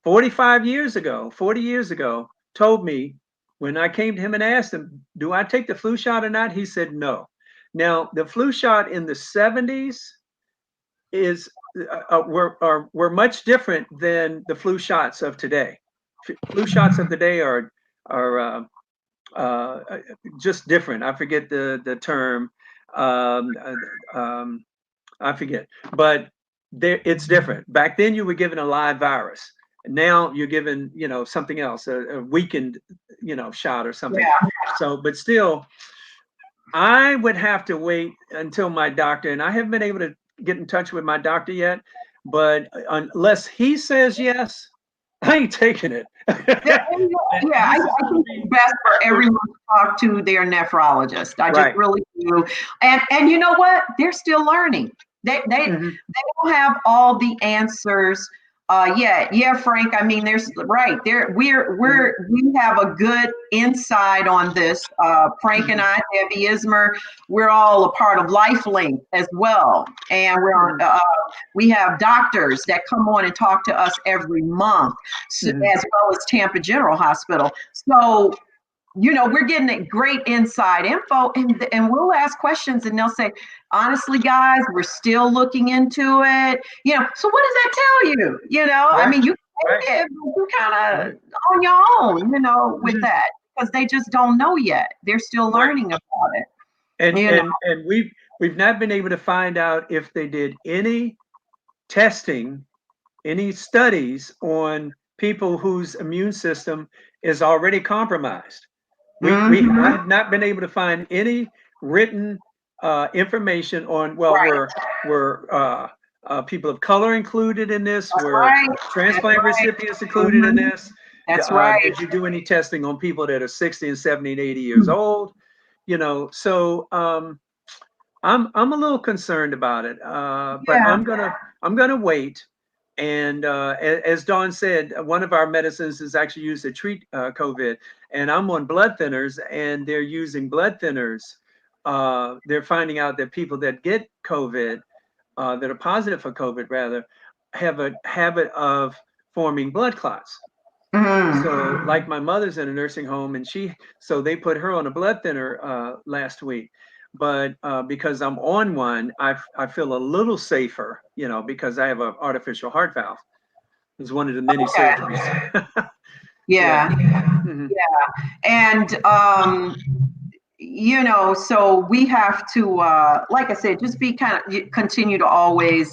40 years ago told me, when I came to him and asked him, do I take the flu shot or not? He said no. Now, the flu shot in the 70s were much different than the flu shots of today. Flu shots of today are just different. I forget the term. I forget, but it's different. Back then, you were given a live virus. Now you're given, something else, a weakened, shot or something. Yeah. So, but still, I would have to wait until my doctor, and I haven't been able to get in touch with my doctor yet, but unless he says yes, I ain't taking it. I think it's best for everyone to talk to their nephrologist. I just really do. And you know what? They're still learning. They don't have all the answers yet. Yeah, Frank. I mean, we have a good insight on this. Frank and I, Debbie Ismer, we're all a part of LifeLink as well, and we have doctors that come on and talk to us every month, as well as Tampa General Hospital. So, we're getting a great inside info, and we'll ask questions, and they'll say, honestly, guys, we're still looking into it. So what does that tell you? I mean, you kind of on your own, with that, because they just don't know yet. They're still learning about it. And we've not been able to find out if they did any testing, any studies on people whose immune system is already compromised. We have not been able to find any written information on, were people of color included in this? Were transplant recipients included in this? That's right. Did you do any testing on people that are 60 and 70 and 80 years old? So I'm a little concerned about it, but I'm gonna wait. And as Dawn said, one of our medicines is actually used to treat COVID, and I'm on blood thinners, and they're using blood thinners. They're finding out that people that get COVID, that are positive for COVID rather, have a habit of forming blood clots. So like my mother's in a nursing home, and so they put her on a blood thinner last week. But because I'm on one, I feel a little safer, because I have an artificial heart valve. It's one of the many surgeries. And so we have to, like I said, just continue to always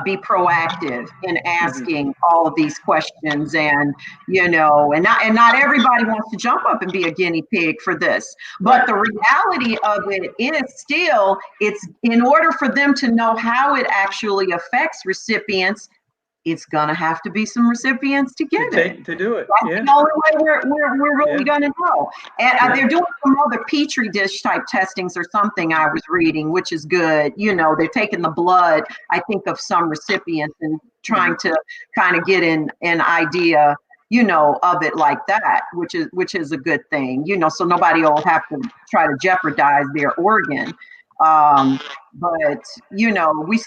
be proactive in asking all of these questions, and and not everybody wants to jump up and be a guinea pig for this, but the reality of it is still, it's in order for them to know how it actually affects recipients, it's gonna have to be some recipients to get it. To do it. That's the only way we're really gonna know. And they're doing some other petri dish type testings or something I was reading, which is good. They're taking the blood, I think, of some recipients and trying to kind of get an idea, of it like that, which is a good thing. So nobody will have to try to jeopardize their organ. But we're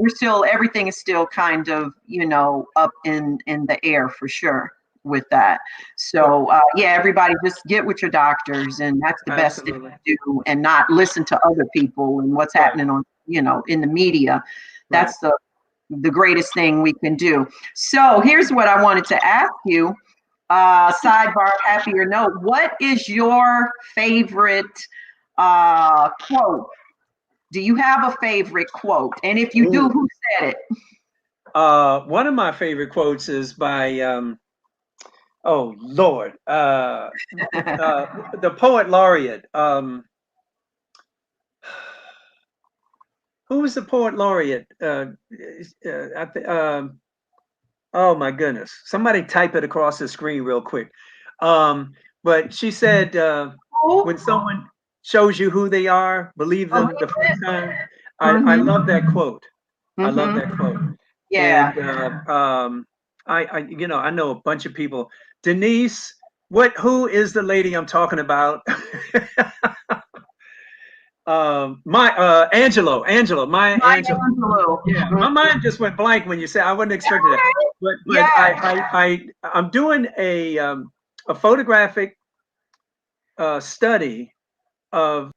still everything is still kind of up in the air for sure. with that. So yeah, everybody just get with your doctors, and that's the best thing Absolutely. to do, and not listen to other people and what's Right. happening on, in the media. Right. That's the greatest thing we can do. So here's what I wanted to ask you. Sidebar, happy or no, what is your favorite quote? Do you have a favorite quote? And if you do, Ooh. who said it? One of my favorite quotes is by oh Lord, the poet laureate. Who was the poet laureate? Oh my goodness! Somebody type it across the screen real quick. But she said, when someone shows you who they are, believe them the first time. I love that quote. I love that quote. Yeah. And I know a bunch of people. Denise, who is the lady I'm talking about? Angelo, Maya Angelou. Yeah, my mind just went blank when you said. I wasn't expecting that. But Yeah. I'm doing a photographic study of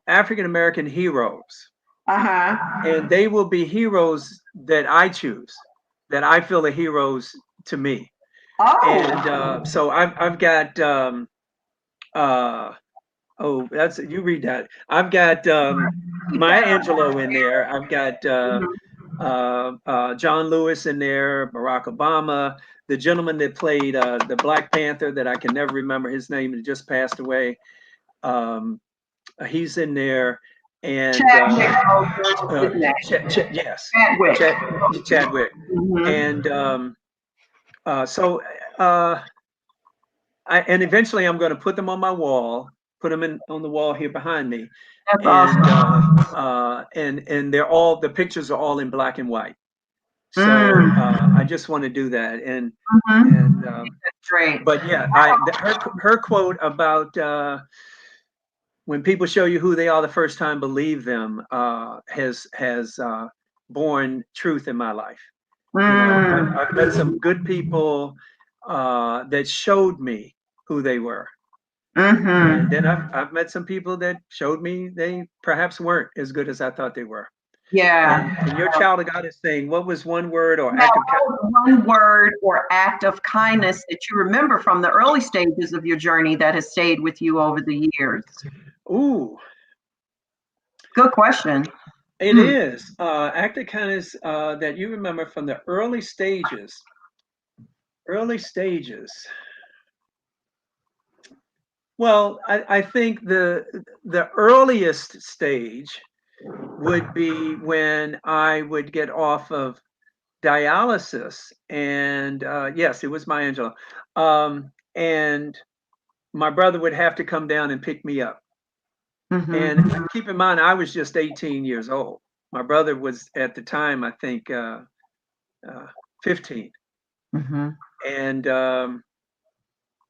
African American heroes, and they will be heroes that I choose, that I feel are heroes to me. And Oh. so I've got oh, that's you read that. I've got Maya Angelou in there. I've got John Lewis in there, Barack Obama, the gentleman that played the Black Panther that I can never remember his name, that just passed away. He's in there, and Chadwick. yes, Chadwick. Chadwick, and so and eventually I'm going to put them on my wall, put them on the wall here behind me, That's and awesome. and they're all, the pictures are all in black and white. So I just want to do that, and That's great. but yeah, her quote about when people show you who they are the first time, believe them, has borne truth in my life. I've met some good people that showed me who they were. And then I've met some people that showed me they perhaps weren't as good as I thought they were. Yeah. And your child of God is saying, what was one word or act of kindness? One word or act of kindness that you remember from the early stages of your journey that has stayed with you over the years? Ooh. Good question. It is act of kindness that you remember from the early stages. Early stages. Well, I think the earliest stage would be when I would get off of dialysis, and yes, it was my Angela, and my brother would have to come down and pick me up. And keep in mind, I was just 18 years old. My brother was at the time, I think, 15, and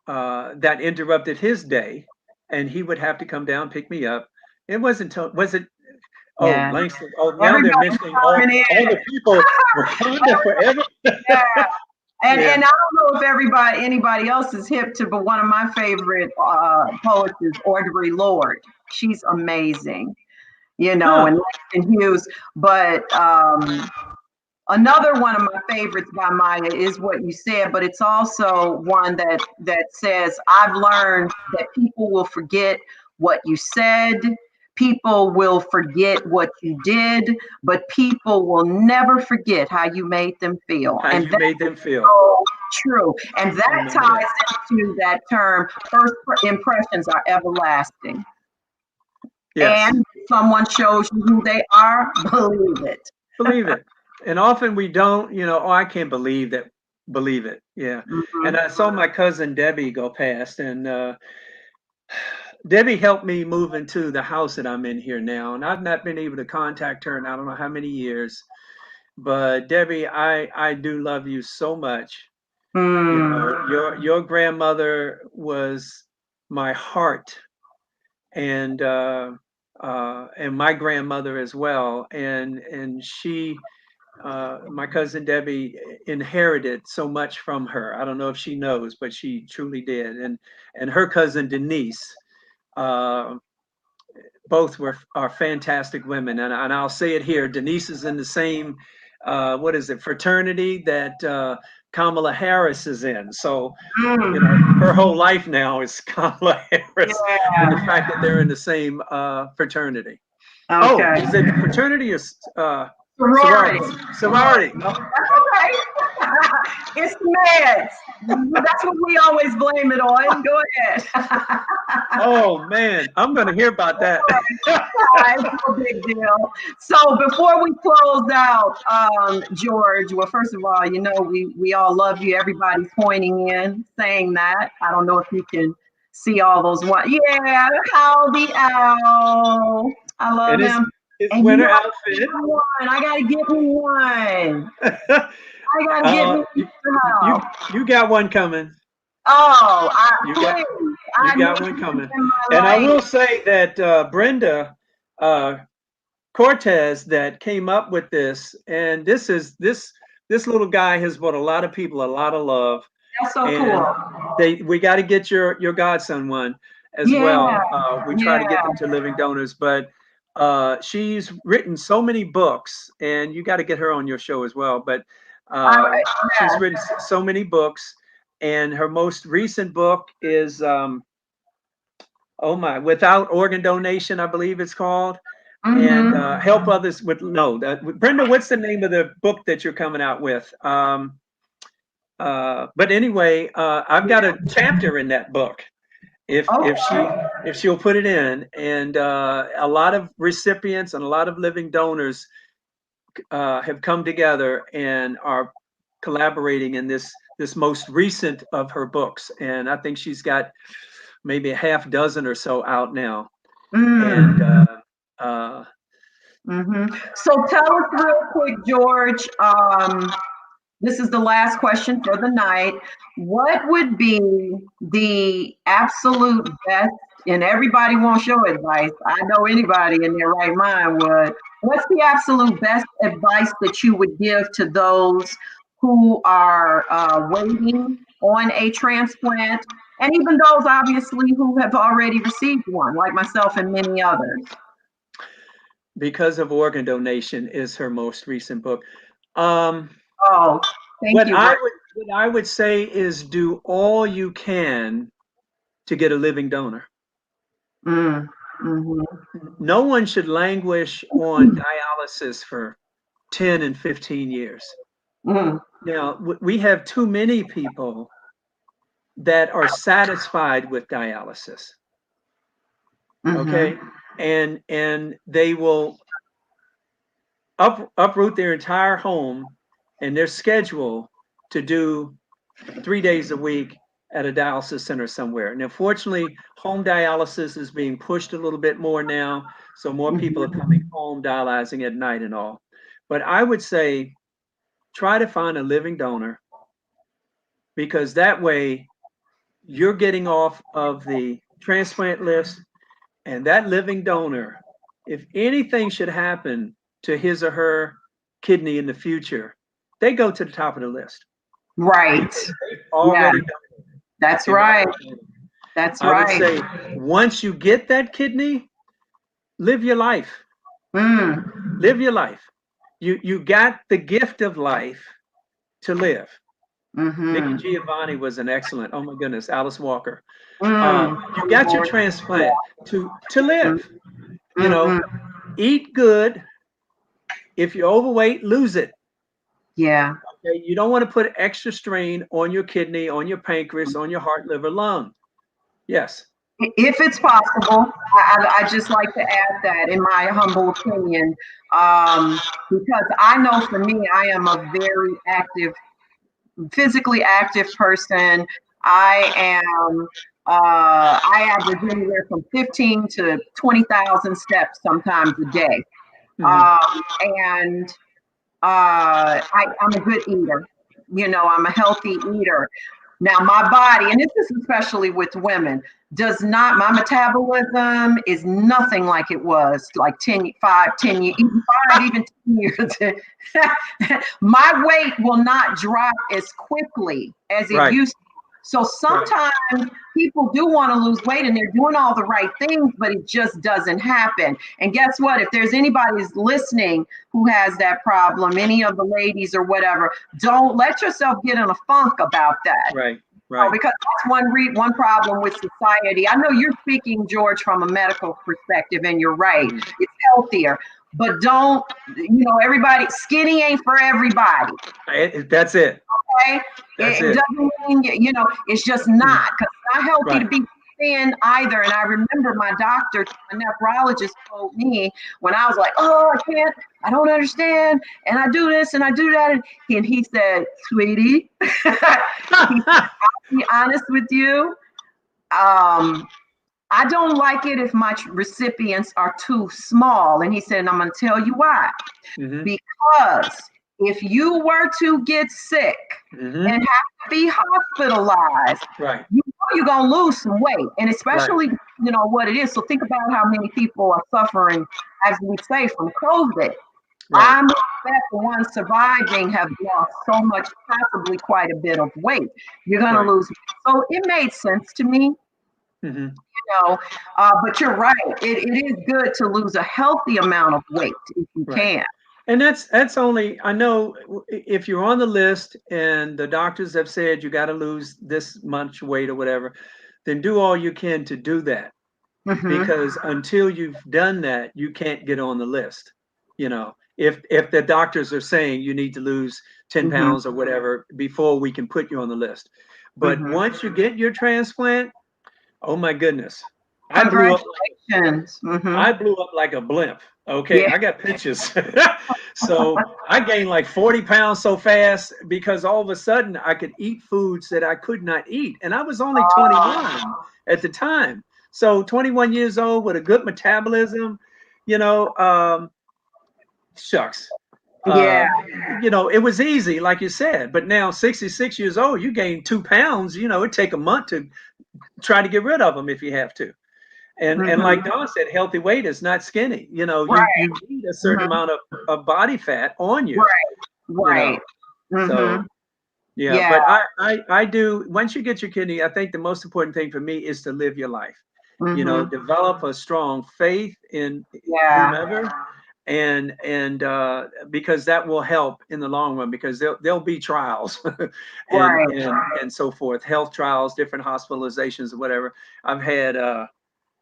that interrupted his day, and he would have to come down pick me up. It wasn't was it. Oh, Yeah. Langston. Oh, now they're mentioning all the people Wakanda forever. Yeah. And Yeah. and I don't know if anybody else is hip to, but one of my favorite poets is Audre Lorde. She's amazing, and Langston Hughes. But another one of my favorites by Maya is what you said, but it's also one that says, I've learned that people will forget what you said, people will forget what you did, but people will never forget how you made them feel. How you made them feel. So true. And that ties into that term, first impressions are everlasting. Yes. And if someone shows you who they are, believe it. Believe it. And often we don't, oh, I can't believe that. Believe it. Yeah. And I saw my cousin Debbie go past, and Debbie helped me move into the house that I'm in here now. And I've not been able to contact her in I don't know how many years. But Debbie, I do love you so much. Your grandmother was my heart, and my grandmother as well, and she my cousin Debbie inherited so much from her. I don't know if she knows, but she truly did. And her cousin Denise, both are fantastic women. And I'll say it here: Denise is in the same what is it, fraternity that Kamala Harris is in. So you know, her whole life now is Kamala Harris, and the fact that they're in the same fraternity. Okay. Oh, is it fraternity or Sorority. Sorority. Okay. It's the meds. That's what we always blame it on. Go ahead. Oh man, I'm gonna hear about that. It's no big deal. So before we close out, George, well, first of all, you know, we all love you. Everybody's pointing in, saying that. I don't know if you can see all those one. Yeah, Howdy Owl. I love him. His And winter you know, outfit. I gotta get me one. I gotta get me one. You got one coming. Oh, You got one coming. And I will say that Brenda Cortez that came up with this, and this little guy has brought a lot of people a lot of love. That's so cool. We got to get your godson one as well. We try to get them to living donors, but she's written so many books, and you got to get her on your show as well. But she's written so many books, and her most recent book is Without Organ Donation, I believe it's called. And help others with Brenda, what's the name of the book that you're coming out with? But anyway, I've got a chapter in that book. If she'll put it in, and a lot of recipients and a lot of living donors have come together and are collaborating in this most recent of her books, and I think she's got maybe a half dozen or so out now. And so tell us real quick, George, this is the last question for the night. What would be the absolute best, and everybody wants your advice, I know anybody in their right mind would, what's the absolute best advice that you would give to those who are waiting on a transplant, and even those obviously who have already received one, like myself and many others? Because of Organ Donation is her most recent book. Thank you. What I would say is do all you can to get a living donor. No one should languish on dialysis for 10 and 15 years. Now, we have too many people that are satisfied with dialysis. Okay? And they will uproot their entire home and their schedule to do 3 days a week at a dialysis center somewhere. And unfortunately, home dialysis is being pushed a little bit more now, so more people are coming home dialyzing at night and all. But I would say try to find a living donor, because that way you're getting off of the transplant list, and that living donor, if anything should happen to his or her kidney in the future, they go to the top of the list. Right. Already done. That's right. That's right. I would say once you get that kidney, live your life. Live your life. You got the gift of life to live. Nikki Giovanni was an excellent, oh my goodness, Alice Walker. You got your transplant to live. You know, eat good. If you're overweight, lose it. Yeah. Okay? You don't want to put extra strain on your kidney, on your pancreas, on your heart, liver, lung. Yes. If it's possible, I just like to add that in my humble opinion, because I know for me, I am a very active, physically active person. I average anywhere from 15 to 20,000 steps sometimes a day. I'm a good eater. You know, I'm a healthy eater. Now, my body, and this is especially with women, does not, my metabolism is nothing like it was like 10, 5, 10 years, even 5, even 10 years. My weight will not drop as quickly as it Right. used to. So sometimes people do want to lose weight and they're doing all the right things, but it just doesn't happen. And guess what? If there's anybody who's listening who has that problem, any of the ladies or whatever, don't let yourself get in a funk about that. Right. Right. Because that's one problem with society. I know you're speaking, George, from a medical perspective, and you're right. It's healthier. But don't, everybody, skinny ain't for everybody. That's it. Okay? That's it doesn't mean, it's just not. Because it's not healthy to be thin either. And I remember my doctor, my nephrologist, told me when I was like, oh, I don't understand. And I do this and I do that. And he said, sweetie, I'll be honest with you. I don't like it if my recipients are too small. And he said, and I'm going to tell you why. Because if you were to get sick and have to be hospitalized, you're going to lose some weight. And especially, what it is. So think about how many people are suffering, as we say, from COVID. I'm that the ones surviving have lost so much, possibly quite a bit of weight. You're going to lose. So it made sense to me. But you're right. It is good to lose a healthy amount of weight if you can. And that's only, I know if you're on the list and the doctors have said you got to lose this much weight or whatever, then do all you can to do that. Because until you've done that, you can't get on the list. If the doctors are saying you need to lose 10 pounds or whatever before we can put you on the list. But once you get your transplant, oh my goodness. I blew up like a blimp. Okay. I got pictures. So I gained like 40 pounds so fast because all of a sudden I could eat foods that I could not eat. And I was only 21 at the time. So 21 years old with a good metabolism, shucks. It was easy, like you said, but now 66 years old, you gain 2 pounds, it take a month to try to get rid of them if you have to. And like Dawn said, healthy weight is not skinny. You need a certain amount of body fat on you. So but I do, once you get your kidney, I think the most important thing for me is to live your life. Develop a strong faith in whomever. And because that will help in the long run, because there'll be trials and so forth, health trials, different hospitalizations or whatever. I've had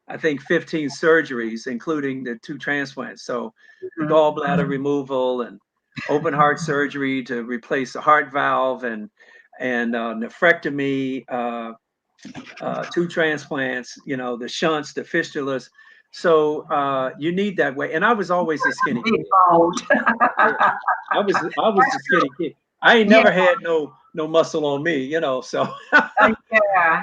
I think 15 surgeries, including the 2 transplants. So gallbladder removal and open heart surgery to replace the heart valve and nephrectomy, 2 transplants, the shunts, the fistulas. So you need that way. And I was always a skinny kid. I was a skinny kid. I ain't never had no muscle on me, so.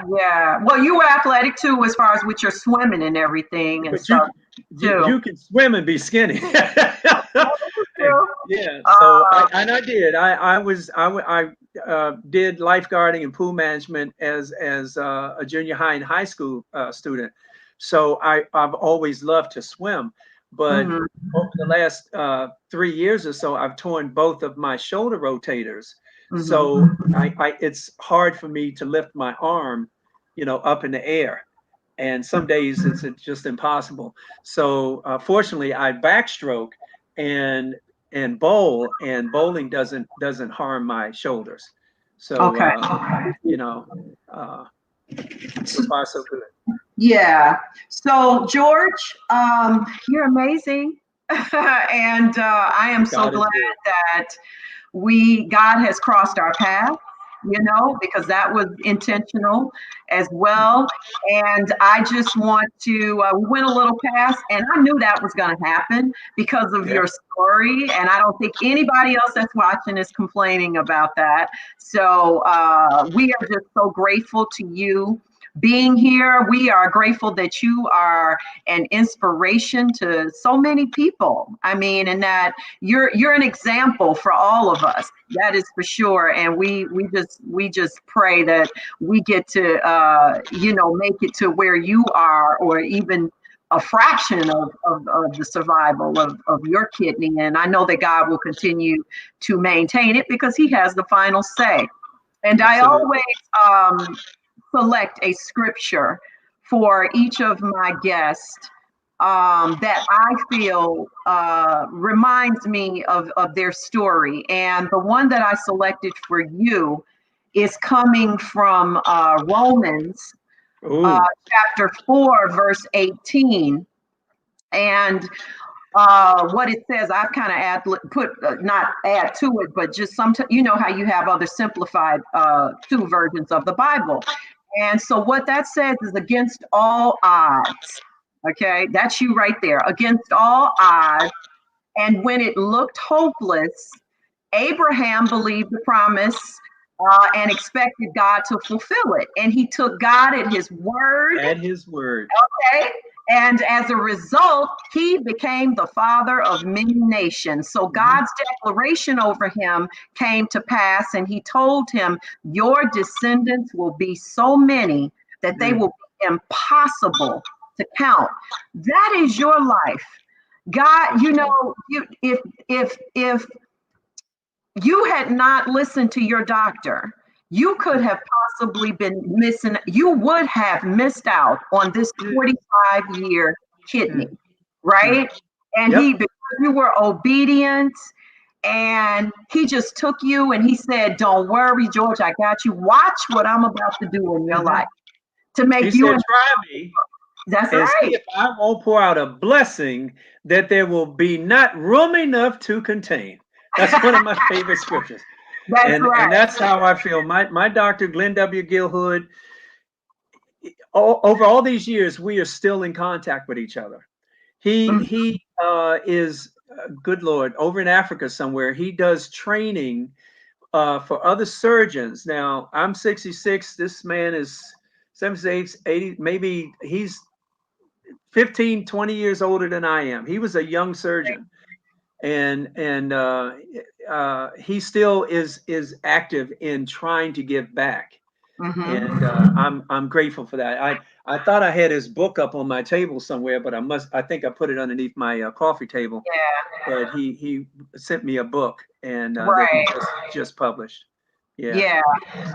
Well, you were athletic too, as far as with your swimming and everything and stuff. You can swim and be skinny. So I did. I did lifeguarding and pool management as a junior high and high school student. So I've always loved to swim, but over the last 3 years or so, I've torn both of my shoulder rotators. So it's hard for me to lift my arm, up in the air. And some days it's just impossible. So fortunately, I backstroke and bowl, and bowling doesn't harm my shoulders. So so far so good. So George, you're amazing. And I am so glad that God has crossed our path, because that was intentional as well. And I just want to, we went a little past, and I knew that was going to happen because of your story. And I don't think anybody else that's watching is complaining about that. So we are just so grateful to you being here. We are grateful that you are an inspiration to so many people. I mean, and that you're an example for all of us. That is for sure. And we just pray that we get to make it to where you are, or even a fraction of the survival of your kidney. And I know that God will continue to maintain it because he has the final say. And Absolutely. I always select a scripture for each of my guests that I feel reminds me of their story. And the one that I selected for you is coming from Romans Ooh. chapter 4, verse 18. And what it says, I've kind of not add to it, but just sometimes, you know how you have other simplified two versions of the Bible. And so what that says is against all odds. Okay, that's you right there. Against all odds. And when it looked hopeless, Abraham believed the promise and expected God to fulfill it. And he took God at his word. At his word. Okay. And as a result, he became the father of many nations. So God's declaration over him came to pass, and he told him, your descendants will be so many that they will be impossible to count. That is your life. God, if you had not listened to your doctor, you could have possibly you would have missed out on this 45-year kidney, right? And Yep. because you were obedient, and he just took you and he said, don't worry, George, I got you. Watch what I'm about to do in your life to make He you. said, try me. That's And right. see if I won't pour out a blessing that there will be not room enough to contain. That's one of my favorite scriptures. That's And right. that's how I feel. My doctor, Glenn W. Gilhood, over all these years, we are still in contact with each other. He is, good Lord, over in Africa somewhere. He does training for other surgeons. Now, I'm 66. This man is 78, 80, maybe he's 15, 20 years older than I am. He was a young surgeon, and he still is active in trying to give back. And I'm grateful for that. I thought I had his book up on my table somewhere, but I think I put it underneath my coffee table. Yeah. But he sent me a book, and that he Right. just published. Yeah. Yeah.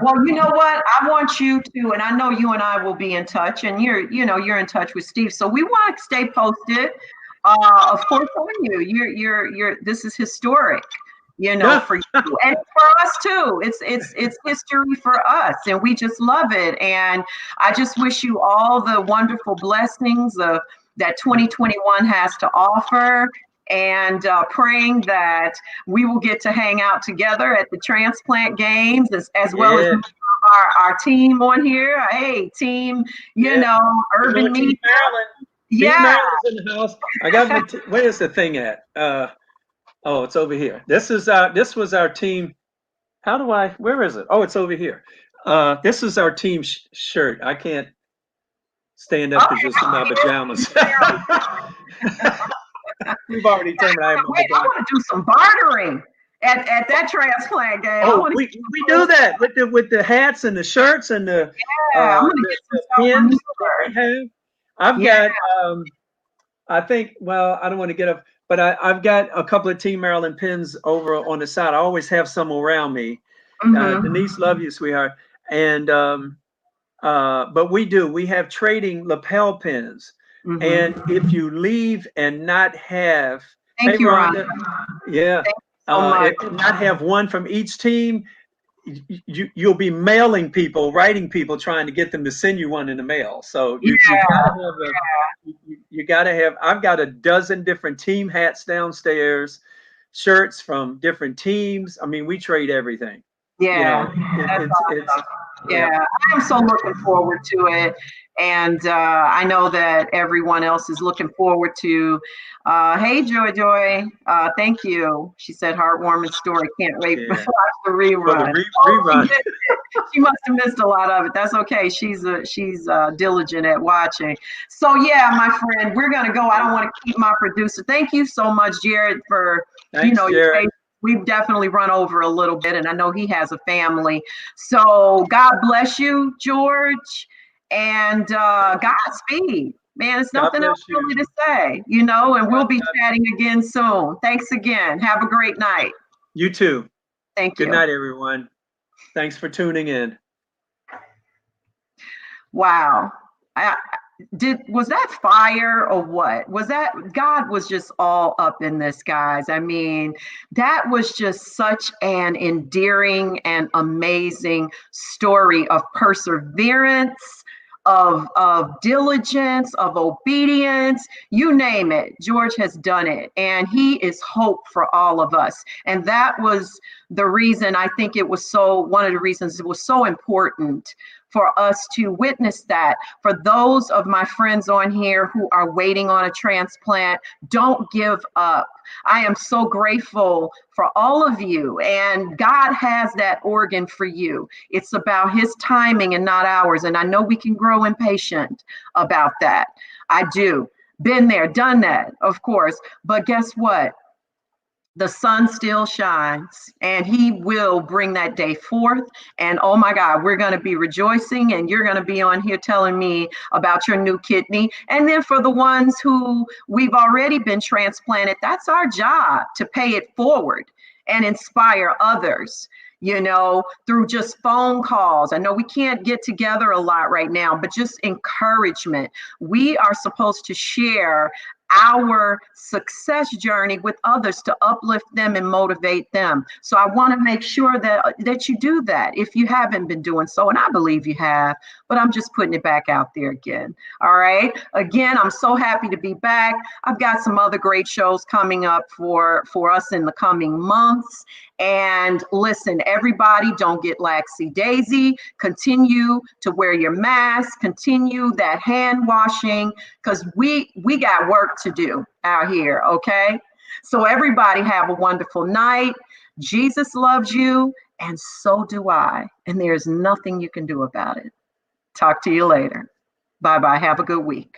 Well, you know what? I want you to, and I know you and I will be in touch, and you're in touch with Steve. So we want to stay posted. Of course, on you. You're. This is historic, for you and for us too. It's history for us, and we just love it. And I just wish you all the wonderful blessings of that 2021 has to offer. And praying that we will get to hang out together at the transplant games, as well as Yeah. our team on here. Hey, team, urban media. Team Maryland. Team Yeah. Maryland's in the house. I got my. Where is the thing at? Oh, it's over here. This was our team. Where is it? Oh, it's over here. This is our team shirt. I can't stand up because it's in my pajamas. We've already determined I have my pajamas. I want to do some bartering at that transplant game. Oh, we do that with the hats and the shirts and the I'm gonna get some pins stuff that we have. I've got I think, well, I don't want to get up, but I've got a couple of Team Maryland pins over on the side. I always have some around me. Denise, love you, sweetheart. And but we have trading lapel pins. And if you leave and not have, thank you, Rhonda, yeah, so much. not have one from each team, you'll be writing people trying to get them to send you one in the mail. So you gotta have I've got a dozen different team hats downstairs, shirts from different teams. I mean, we trade everything. Yeah, that's awesome. Yeah, I am so looking forward to it. And I know that everyone else is looking forward to. Hey, Joy, thank you. She said, heartwarming story. Can't wait to Yeah. watch the For the rerun. rerun. She must have missed a lot of it. That's okay. She's diligent at watching. So yeah, my friend, we're gonna go. I don't want to keep my producer. Thank you so much, Jared, for Thanks, your Jared. patience. We've definitely run over a little bit, and I know he has a family. So God bless you, George, and Godspeed. Man, it's God nothing else bless you. really to say, and we'll be God- chatting again soon. Thanks again. Have a great night. You too. Thank Good you. night, everyone. Thanks for tuning in. Wow. Was that fire or what? Was that God was just all up in this, guys? I mean, that was just such an endearing and amazing story of perseverance, of diligence, of obedience, you name it. George has done it, and he is hope for all of us. And that was the reason I think it was one of the reasons it was so important for us to witness that. For those of my friends on here who are waiting on a transplant, don't give up. I am so grateful for all of you, and God has that organ for you. It's about his timing and not ours. And I know we can grow impatient about that. I do. Been there, done that, of course. But guess what? The sun still shines, and he will bring that day forth. And oh my God, we're going to be rejoicing, and you're going to be on here telling me about your new kidney. And then for the ones who we've already been transplanted, that's our job, to pay it forward and inspire others, through just phone calls. I know we can't get together a lot right now, but just encouragement. We are supposed to share our success journey with others to uplift them and motivate them. So I want to make sure that you do that if you haven't been doing so, and I believe you have, but I'm just putting it back out there again. All right. Again, I'm so happy to be back. I've got some other great shows coming up for us in the coming months. And listen, everybody, don't get laxy-daisy. Continue to wear your mask. Continue that hand washing, because we got work to do out here, okay? So everybody have a wonderful night. Jesus loves you, and so do I. And there's nothing you can do about it. Talk to you later. Bye-bye. Have a good week.